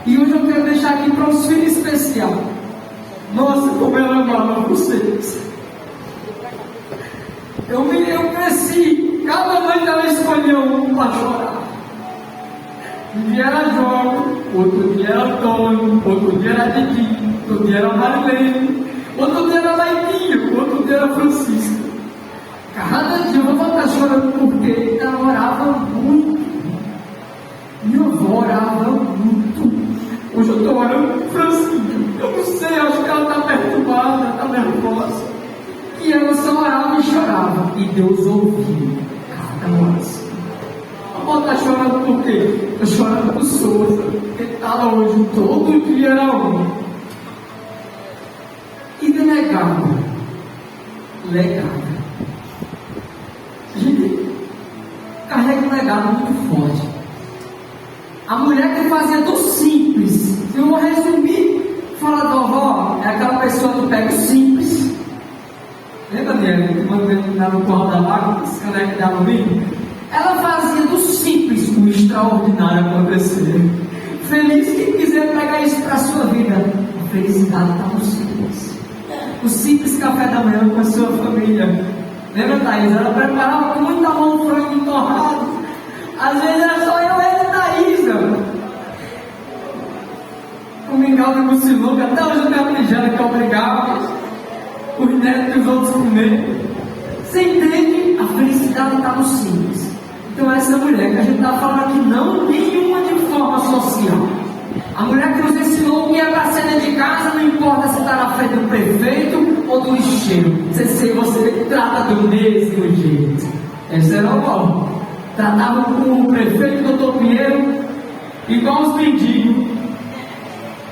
Speaker 5: E hoje eu quero deixar aqui para os filhos especiais. Nossa, como ela amava vocês. Eu cresci. Cada mãe dela escolheu um para chorar. Um dia era João, outro dia era Antônio, outro dia era Didi, outro dia era Marilene, outro dia era Laitinho, outro dia era Francisco. Cada dia eu vou estar chorando porque ela orava muito. Minha avó orava muito. Hoje eu estou orando com Francisco. Eu não sei, acho que ela está perturbada, está nervosa. E ela só orava e chorava. E Deus ouviu cada oração. A avó está chorando por quê? Estou chorando por Souza, porque está hoje todo dia era um. E delegado, legado. A gente carrega um legado muito forte. A mulher que fazia do simples, eu vou resumir, fala da avó, é aquela pessoa que pega o simples. Lembra dele, que quando dava no corral da água, esse cara que dava vinho? Ela fazia do simples o extraordinário acontecer. Feliz quem quiser pegar isso para a sua vida. A felicidade está no simples. O simples café da manhã com a sua família. Lembra, Thaís? Ela preparava com muita mão o frango torrado. Às vezes era só eu, ela e Thaís. Com mingau de mucilonga. Até hoje eu tenho a tigela que eu obrigava os netos e os outros comer. Você entende? A felicidade está no simples. Então essa mulher que a gente está falando aqui, não nenhuma de forma social. A mulher que nos ensinou que é para ser dentro de casa, não importa se está na frente do prefeito ou do lixeiro. Você trata do mesmo jeito. Esse era o bom. Tratava com o prefeito, doutor Pinheiro, igual os mendigos.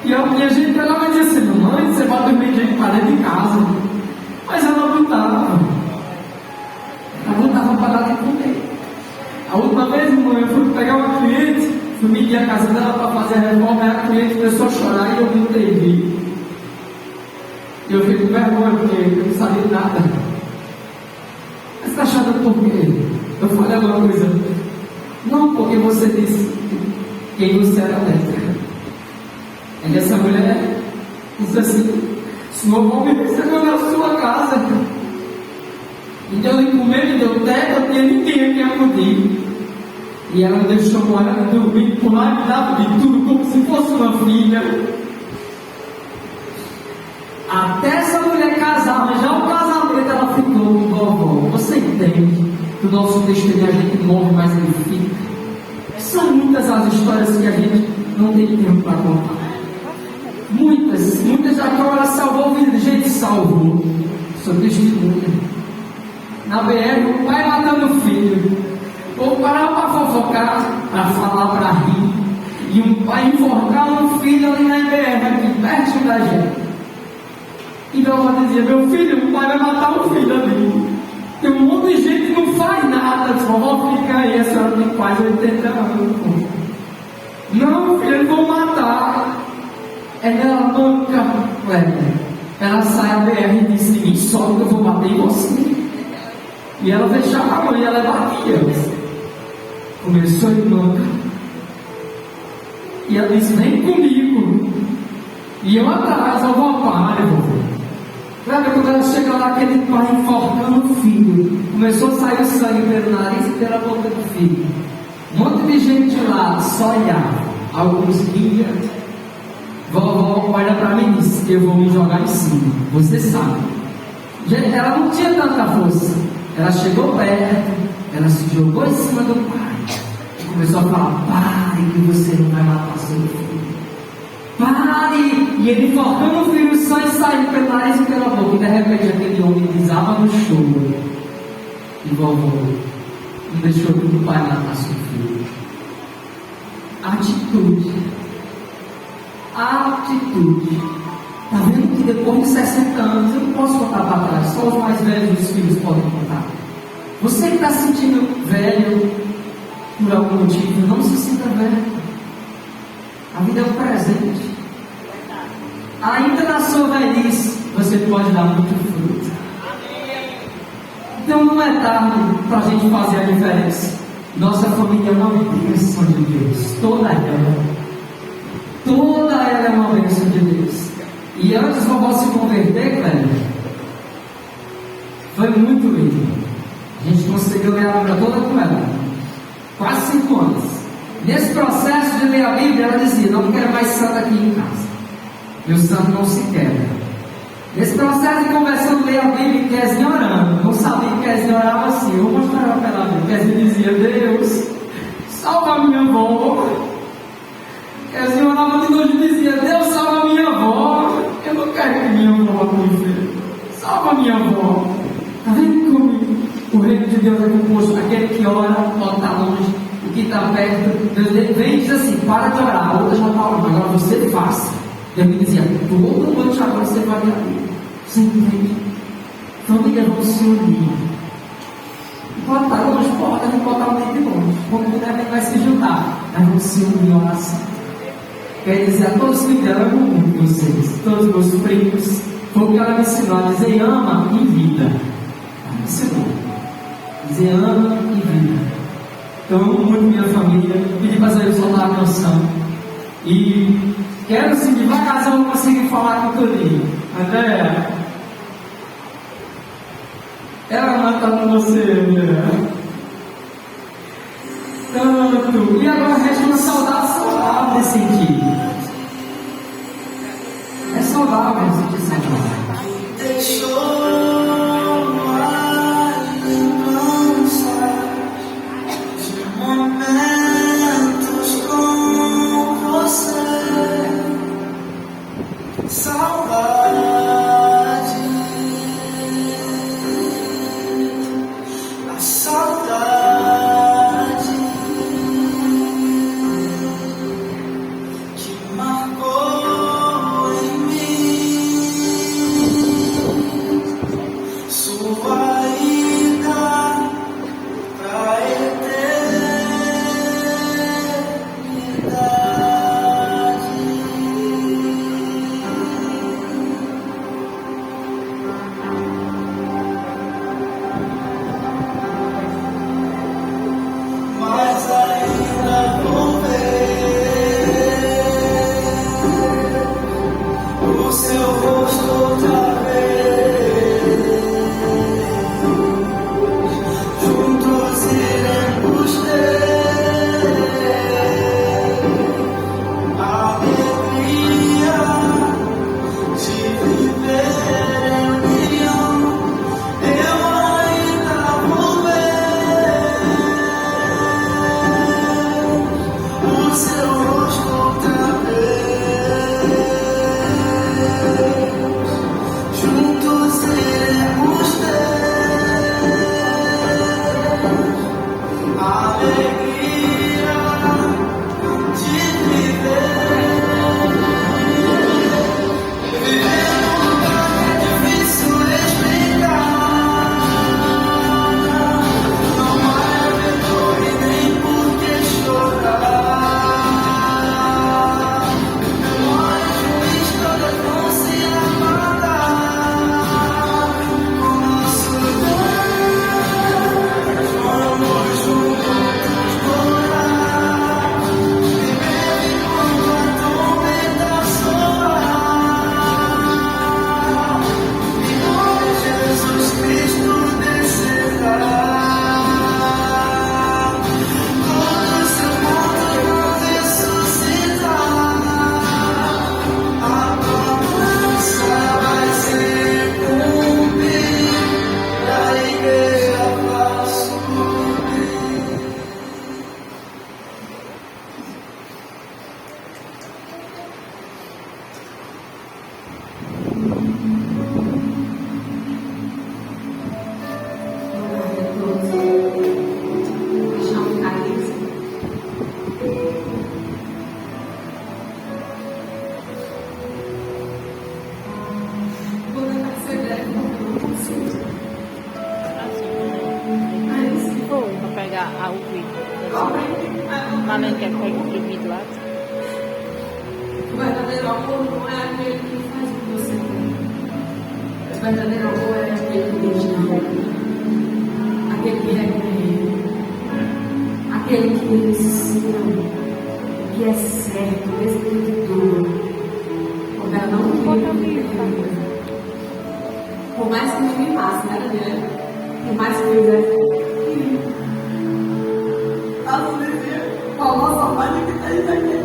Speaker 5: E a gente pegava e dizia assim: mãe, você vai dormir gente para dentro de casa. Mas ela não estava. Ela não estava para dar de comer. A última vez, irmão, eu fui pegar uma cliente, fui medir a casa dela para fazer a reforma, e a cliente começou a chorar e eu não entendi. E eu fiquei com vergonha, porque eu não sabia de nada. Mas está chorando por quê? Eu falei alguma coisa. Não, porque você disse quem você era dentro. E essa mulher disse assim: senhor, vão me receber na sua casa. Me deu de comer, me deu teto, eu tinha ninguém aqui acudir. E ela deixou ela dormir por lá e me dava de tudo como se fosse uma filha. Até essa mulher casar, mas já o casamento ela ficou vovó. Você entende que o nosso testemunho a gente morre, mas ele fica. São muitas as histórias que a gente não tem tempo para contar. Muitas da qual ela salvou a vida de gente, salvou. Sou testemunha. Na BR, o pai matando o filho. Ou parar para fofocar, para falar, para rir. E um pai enforcar um filho ali na BR, aqui perto da gente. E meu avô dizia: meu filho, o pai vai matar um filho ali. Tem um monte de gente que não faz nada. nada. Eu disse, vovó, fica aí, a senhora tem quase 80 anos. Não, filho, eles vão matar. Ela manca, ela sai a BR e disse, ninguém sobe que eu vou bater em você. E ela fechava a mão e ela batia. Começou a ir manca. E ela disse, vem comigo. E eu atrás, eu vou pare, vovô. Lembra quando ela chega lá, aquele pai enforcando o filho. Começou a sair o sangue pelo nariz e pela boca do filho. Um monte de gente lá só olhava. Alguns riam. Vovó olha para mim e diz, eu vou me jogar em cima. Você sabe. Ela não tinha tanta força. Ela chegou perto, ela se jogou em cima do pai. E começou a falar, pare que você não vai matar seu filho. Pare! E ele enforcando o filho, o sangue saindo pelo nariz e pela boca. E de repente aquele homem desaba no choro. E vovó não deixou que o pai matasse o filho. Atitude. Está vendo que depois de 60 anos eu não posso contar para trás, só os mais velhos e os filhos podem contar. Você que está se sentindo velho por algum motivo, não se sinta velho. A vida é um presente. Ainda na sua velhice você pode dar muito fruto. Então não é tarde para a gente fazer a diferença. Nossa família é uma bênção de Deus, toda ela é uma bênção de Deus. E antes de vovó se converter, velho, foi muito lindo. A gente conseguiu ler a Bíblia toda com ela, quase 5 anos. Nesse processo de ler a Bíblia, ela dizia, não quero mais santo aqui em casa. Meu santo não se quebra. Nesse processo de conversando, ler a Bíblia, Kezinha orando. Não sabia que Kezinha orava assim. Eu vou mostrar ela pela Bíblia. Kezinha dizia, Deus, salva a minha avó. Kezinha orava de noite e dizia, Deus, salva a minha avó. Eu não quero que minha avó vá para o inferno. Salva a minha avó. Está vendo comigo? O reino de Deus é composto aquele que ora, pode estar longe, o que está perto. Deus vem e diz assim, para de orar. A outra já está orando, agora você faça. Deus me dizia, toda noite agora você vai ler a Bíblia. Você entende? Família, vão se unir. Pode estar longe, pode, não pode estar muito de longe. Como puder, a gente vai se juntar. Mas vamos se unir em oração. Quer dizer, a todos que me amo muito vocês, todos os meus primos, foi o que ela me ensinou a dizer ama e vida. Ela me ensinou. Dizer ama e vida. Então, eu amo muito minha família. Pedi para eu soltar a canção. E quero assim, devagarzinho eu vou conseguir falar com o Toninho. André, ela mata com você, André. Tanto. E agora resta uma saudade saudável de sentir. É saudável sentir saudade.
Speaker 1: Deixou sua ida pra eternidade.
Speaker 6: Mamãe quer pegar o do lado.
Speaker 3: O verdadeiro amor não é aquele que faz o que você quer. O verdadeiro amor é aquele que diz não. Aquele que repreende. Aquele que ensina. Que é certo, mesmo que dura. Quando ela não queria. Por mais que me mimasse, né, Daniela? Por mais que fizesse.
Speaker 1: Às vezes, a nossa mãe que está isso aqui.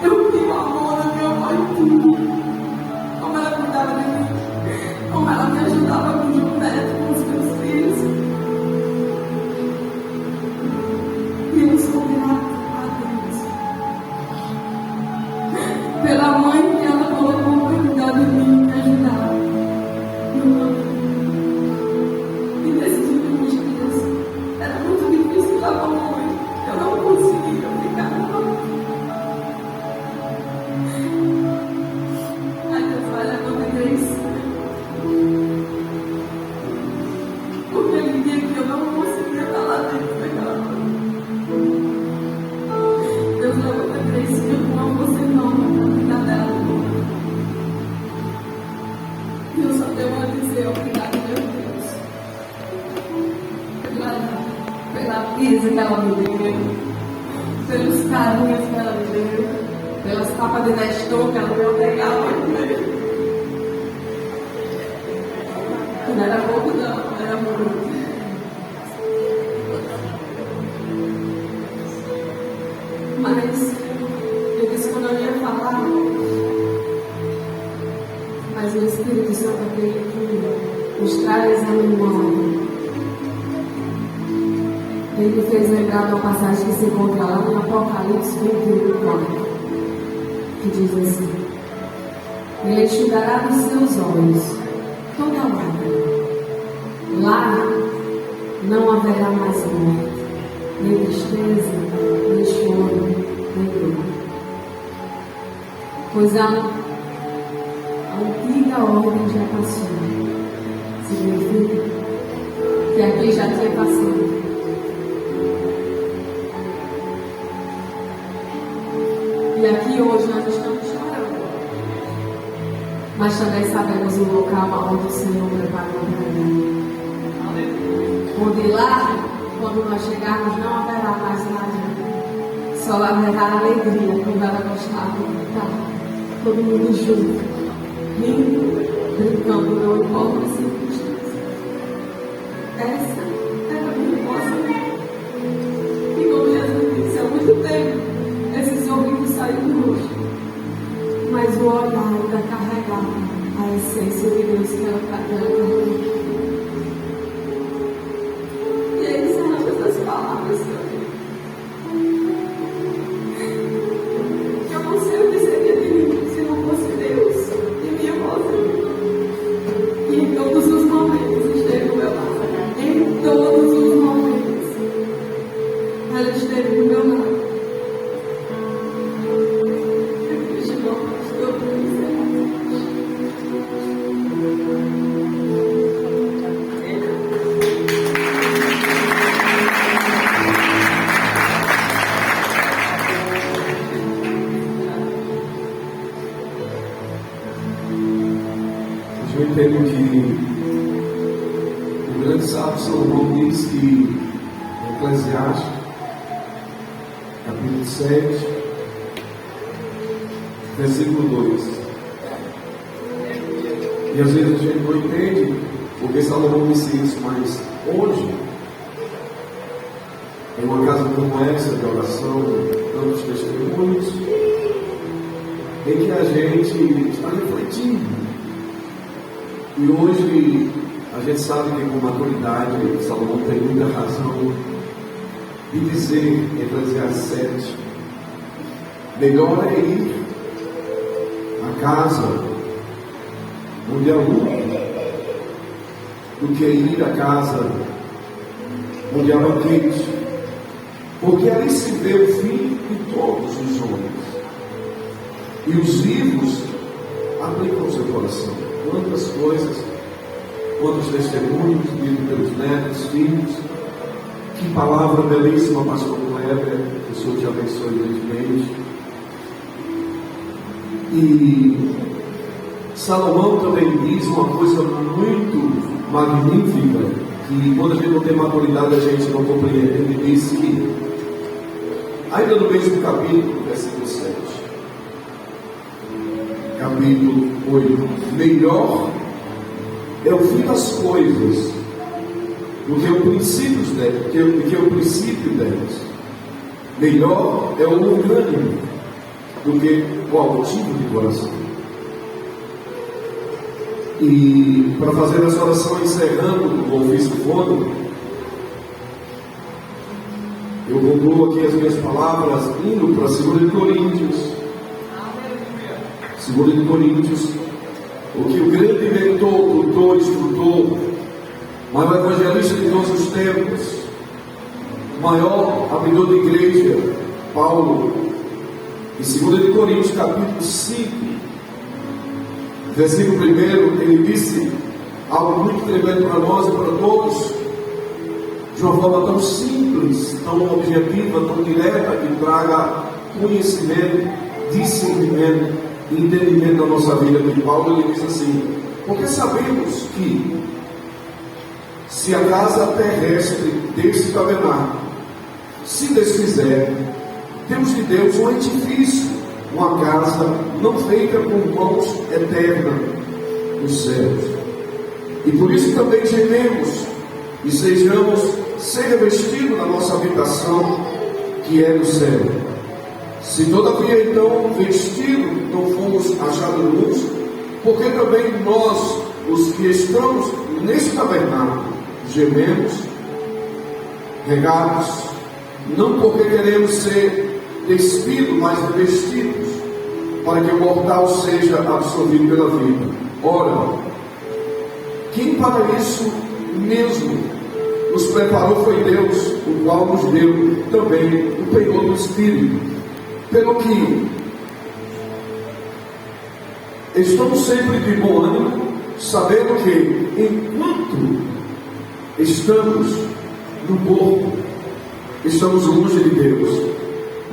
Speaker 1: Eu vi o amor da minha mãe tudo. Como ela cuidava de mim. Como ela me ajudava com o neto, com os meus filhos. E eu sou grata a Deus. Pela mãe que ela colocou para cuidar de mim e me ajudar. E nesses últimos dias, era muito difícil estar com a mãe. Eu não conseguia ficar com ela. Ai, Deus, olha, não me deixe. Porque ele dia que eu não conseguia estar lá dentro daquela mãe. Deus não me deixe, eu não amo você não, para cuidar dela. E eu só tenho a dizer obrigado, meu Deus. Pela pisa que ela me deu, pelos carinhos que ela me deu, pelas tapas de Nestor que ela me obrigava a comer. Não era pouco não, era muito. Mas eu disse quando eu ia falar, mas o Espírito Santo é aquele que nos traz a memória. Ele fez lembrar de uma passagem que se encontra lá no Apocalipse 21:4, que diz assim: Ele enxugará dos seus olhos toda lágrima. Lá não haverá mais morte, nem tristeza, nem choro, nem dor. Pois a antiga ordem já passou. Significa que aqui já tinha passado. E aqui hoje nós estamos chorando. Mas também sabemos o local onde o Senhor preparou para nós. Onde lá, quando nós chegarmos, não haverá mais lágrimas. Só haverá alegria quando ela gostar de estar todo mundo junto, rindo, brincando, não importa as circunstâncias. Essa era a minha voz. E como Jesus disse, há muito tempo, esse sorriso saiu do rosto. Mas o olhar ainda carregava a essência de Deus que ela carregou. E aí encerrando essas palavras, eu não sei o que seria de mim se não fosse Deus e minha voz. E em todos os momentos esteve do meu lado. Em todos os momentos ela esteve do meu lado.
Speaker 7: Eu entendo que o grande sábio Salomão diz que em Eclesiastes, capítulo 7, versículo 2. E às vezes a gente não entende porque Salomão disse isso, mas hoje, em uma casa como essa de oração, tantos testemunhos, em que a gente está refletindo. E hoje a gente sabe que com maturidade Salomão tem muita razão de dizer em Eclesiastes 7: melhor é ir à casa onde há luto do que ir à casa onde há banquete, porque ali se vê o fim de todos os homens, e os vivos aplicam o seu coração. Quantas coisas quantos testemunhos, dito pelos netos, filhos. Que palavra belíssima, pastor Kleber, que o Senhor te abençoe grandemente. E Salomão também diz uma coisa muito magnífica, que quando a gente não tem maturidade a gente não compreende. Ele diz que, ainda no mesmo capítulo, versículo 7, capítulo 8, melhor é o fim das coisas do que o princípio delas. Melhor é o longânimo do que o altivo de coração. E para fazer essa oração encerrando o ofício fônico, eu concluo aqui as minhas palavras indo para 2 de Coríntios. 2 de Coríntios, o que o grande mentor, tutor, instrutor, maior evangelista de todos os tempos, maior abridor de igreja, Paulo, em 2 de Coríntios, capítulo 5, versículo 1, ele disse algo muito tremendo para nós e para todos, de uma forma tão simples, tão objetiva, tão direta, que traga conhecimento, discernimento e entendimento da nossa vida. Que Paulo ele diz assim: porque sabemos que se a casa terrestre desse tabernáculo se desfizer, temos de Deus um edifício, uma casa não feita com mãos, eterna nos céus. E por isso também gememos e sejamos ser revestidos na nossa habitação que é no céu. Se todavia então vestido não fomos achados nus, porque também nós, os que estamos neste tabernáculo, gememos, regados, não porque queremos ser despidos, mas revestidos, para que o mortal seja absorvido pela vida. Ora, quem para isso mesmo nos preparou foi Deus, o qual nos deu também o penhor do Espírito. Pelo que estamos sempre de bom ânimo, sabendo que enquanto estamos no corpo, estamos longe de Deus.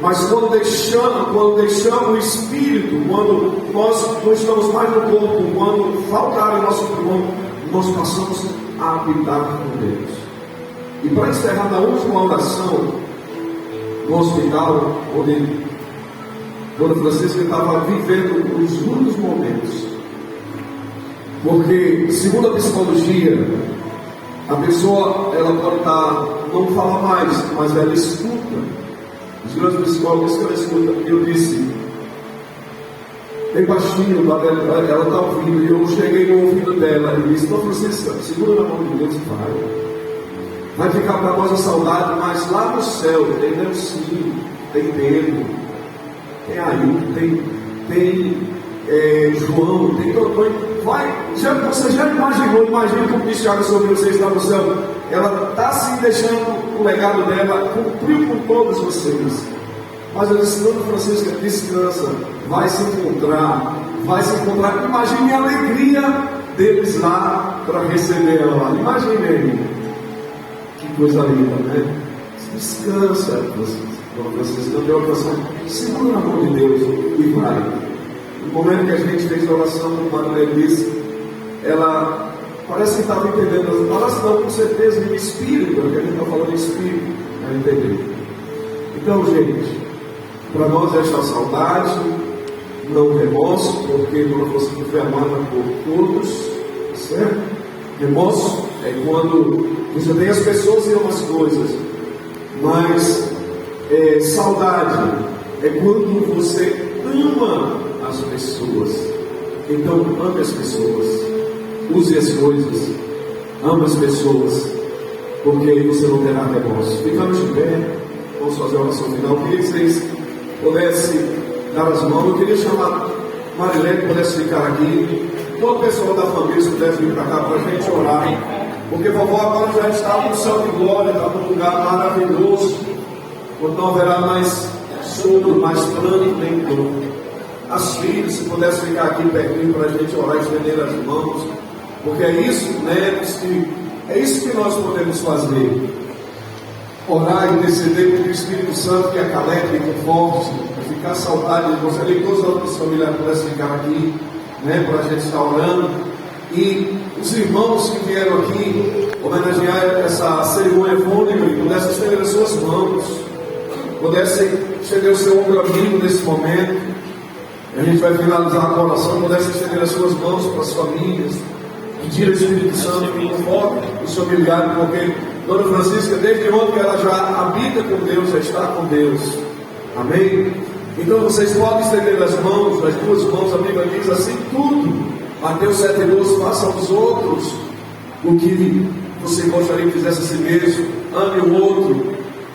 Speaker 7: Mas quando deixamos o Espírito, quando nós não estamos mais no corpo, quando faltar o nosso pulmão, nós passamos a habitar com Deus. E para encerrar, na última oração no hospital, onde Dona Francisca estava vivendo os muitos momentos, porque segundo a psicologia, a pessoa ela pode não fala mais, mas ela escuta. Os grandes psicólogos que ela escuta. Eu disse bem baixinho, ela está ouvindo, e eu cheguei no ouvido dela e disse: Dona Francisca, segura na mão de Deus e vai ficar para nós a saudade, mas lá no céu tem Nelsinho, tem Pedro, tem Ailton, tem João, tem Antônio. Você já imagina como diz Tiago sobre vocês lá no céu. Ela está se deixando o legado dela, cumpriu com todos vocês. Mas eu disse: Dona Francisca, descansa, vai se encontrar. Imagine a alegria deles lá para receber ela lá. Imagine aí, que coisa linda, né? Descansa, Dona Francisca, tem oração, segura na mão de Deus e vai. No momento que a gente fez a oração, o Padre disse, ela parece que estava entendendo, parece não, com certeza, em espírito, porque a gente está falando em espírito, para entender. Então, gente, para nós esta saudade, não remorso, porque Dona Francisca foi amada por todos, certo? Remorso é quando você tem as pessoas e ama as coisas, mas saudade é quando você ama as pessoas. Então ame as pessoas, use as coisas, ame as pessoas, porque aí você não terá remorso. Ficamos de pé, vamos fazer a oração final. Eu queria que vocês pudessem dar as mãos. Eu queria chamar Marilene, que pudesse ficar aqui, todo o pessoal da família se pudesse vir para cá para a gente orar, porque vovó agora já está no céu de glória, está num lugar maravilhoso, onde não haverá mais sono, mais plano nem dor. As filhas, se pudessem ficar aqui pertinho para a gente orar e estender as mãos, Porque é isso, né, é isso que nós podemos fazer. Orar e interceder pelo Espírito Santo que acalenta e conforte, ficar saudade. Gostaria que todos os outros familiares pudessem ficar aqui, né, para a gente estar orando. E os irmãos que vieram aqui homenagear essa cerimônia fúnebre pudessem estender as suas mãos, pudessem estender o seu ombro amigo nesse momento. A gente vai finalizar a oração, pudessem estender as suas mãos para as famílias, pedir ao Espírito Santo que conforte os familiares, porque Dona Francisca, desde ontem, ela já habita com Deus, já está com Deus. Amém? Então vocês podem estender as mãos, as duas mãos, a Bíblia diz assim tudo. Mateus 7,12, faça aos outros o que você gostaria que fizesse a si mesmo, ame o outro.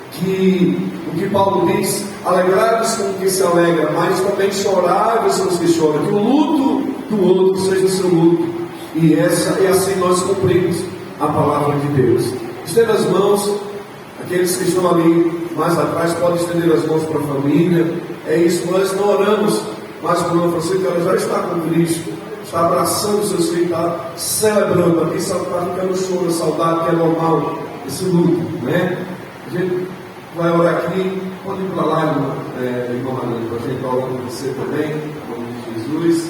Speaker 7: O que Paulo diz, alegrai-vos com quem se alegra, mas também chorai-vos com os que choram, que o luto do outro seja o seu luto. E assim nós cumprimos a palavra de Deus. Estenda as mãos, aqueles que estão ali mais atrás podem estender as mãos para a família. É isso, nós não oramos mais por Dona Francisca, ela já está com Cristo, está abraçando os seus filhos, está celebrando, aqui está ficando choro, a saudade, que é normal, esse luto, né? A gente vai orar aqui, pode ir para lá, irmã Maria, para a gente orar com você também, em nome de Jesus.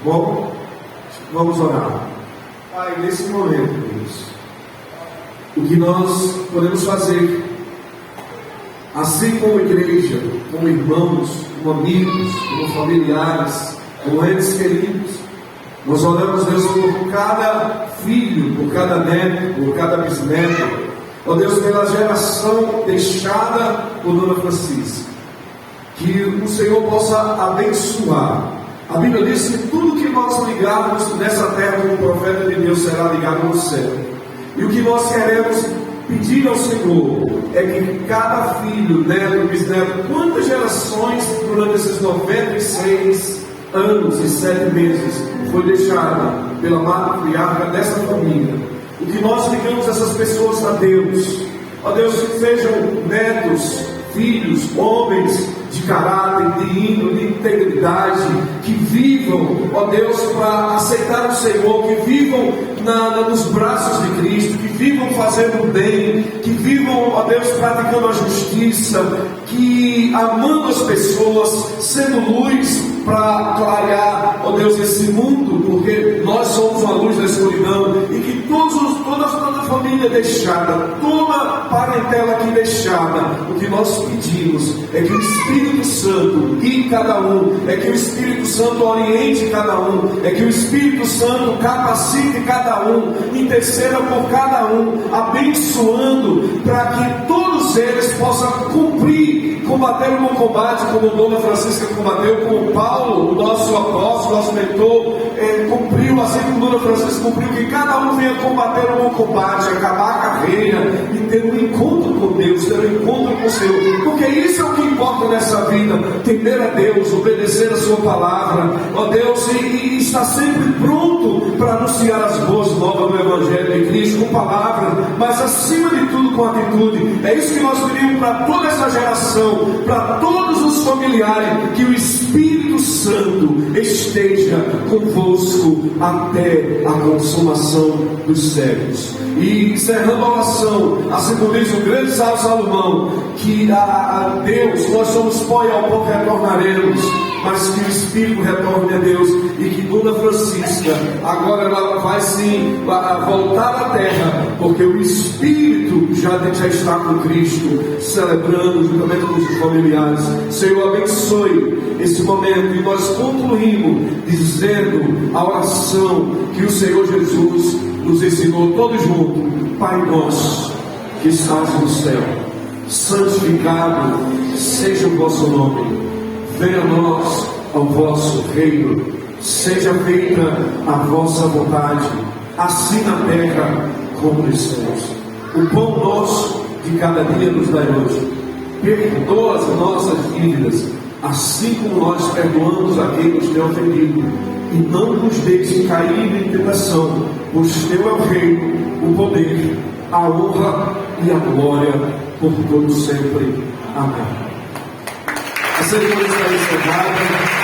Speaker 7: Bom, vamos orar. Pai, nesse momento, Deus, o que nós podemos fazer, assim como igreja, como irmãos, como amigos, como familiares, como entes queridos, nós oramos, Deus, por cada filho, por cada neto, por cada bisneto, ó Deus, pela geração deixada por Dona Francisca, que o Senhor possa abençoar. A Bíblia diz que tudo que nós ligarmos nessa terra como profeta de Deus será ligado no céu. E o que nós queremos pedir ao Senhor é que cada filho, neto, bisneto, quantas gerações durante esses 96 anos e 7 meses foi deixada pela matriarca dessa família, o que nós ligamos essas pessoas a Deus, ó Deus, que sejam netos, filhos, homens de caráter, de índole, de integridade, que vivam, ó Deus, para aceitar o Senhor, que vivam nos braços de Cristo, que vivam fazendo o bem, que vivam, ó Deus, praticando a justiça, que amando as pessoas, sendo luz para clarear, ó Deus, esse mundo, porque nós somos uma luz da escuridão, e que toda a família deixada, toda a parentela aqui deixada, o que nós pedimos é que o Espírito Santo guie cada um, é que o Espírito Santo oriente cada um, é que o Espírito Santo capacite cada um, interceda por cada um, abençoando, para que todos eles possam cumprir, combater o bom combate, como Dona Francisca combateu, como Paulo, o nosso apóstolo, nosso mentor, cumpriu, assim como Dona Francisca cumpriu, que cada um venha combater o bom combate, acabar a carreira e ter um encontro com Deus, ter um encontro com o Senhor, porque isso é o que importa nessa vida, temer a Deus, obedecer a sua palavra, ó Deus, e estar sempre pronto para anunciar as boas novas do Evangelho de Cristo, com palavra, mas acima de tudo com atitude. É isso que nós pedimos para toda essa geração, para todos os familiares, que o Espírito Santo esteja convosco até a consumação dos séculos. E encerrando a oração, assim como diz o grande sábio Salomão, que a Deus, nós somos pó e ao pó retornaremos, mas que o Espírito retorne a Deus, e que Dona Francisca agora ela vai sim voltar à terra, porque o Espírito já está com Cristo, celebrando juntamente com os familiares. Senhor, abençoe esse momento, e nós concluímos dizendo a oração que o Senhor Jesus nos ensinou todos juntos. Pai nosso que estás no céu, santificado seja o vosso nome, venha a nós ao vosso reino, seja feita a vossa vontade, assim na terra como nos céus. O pão nosso de cada dia nos dai hoje, perdoa as nossas dívidas, assim como nós perdoamos a quem nos tem ofendido, e não nos deixe cair em tentação, pois teu é o reino, o poder, a honra e a glória por todo sempre. Amém. A cerimônia está encerrada.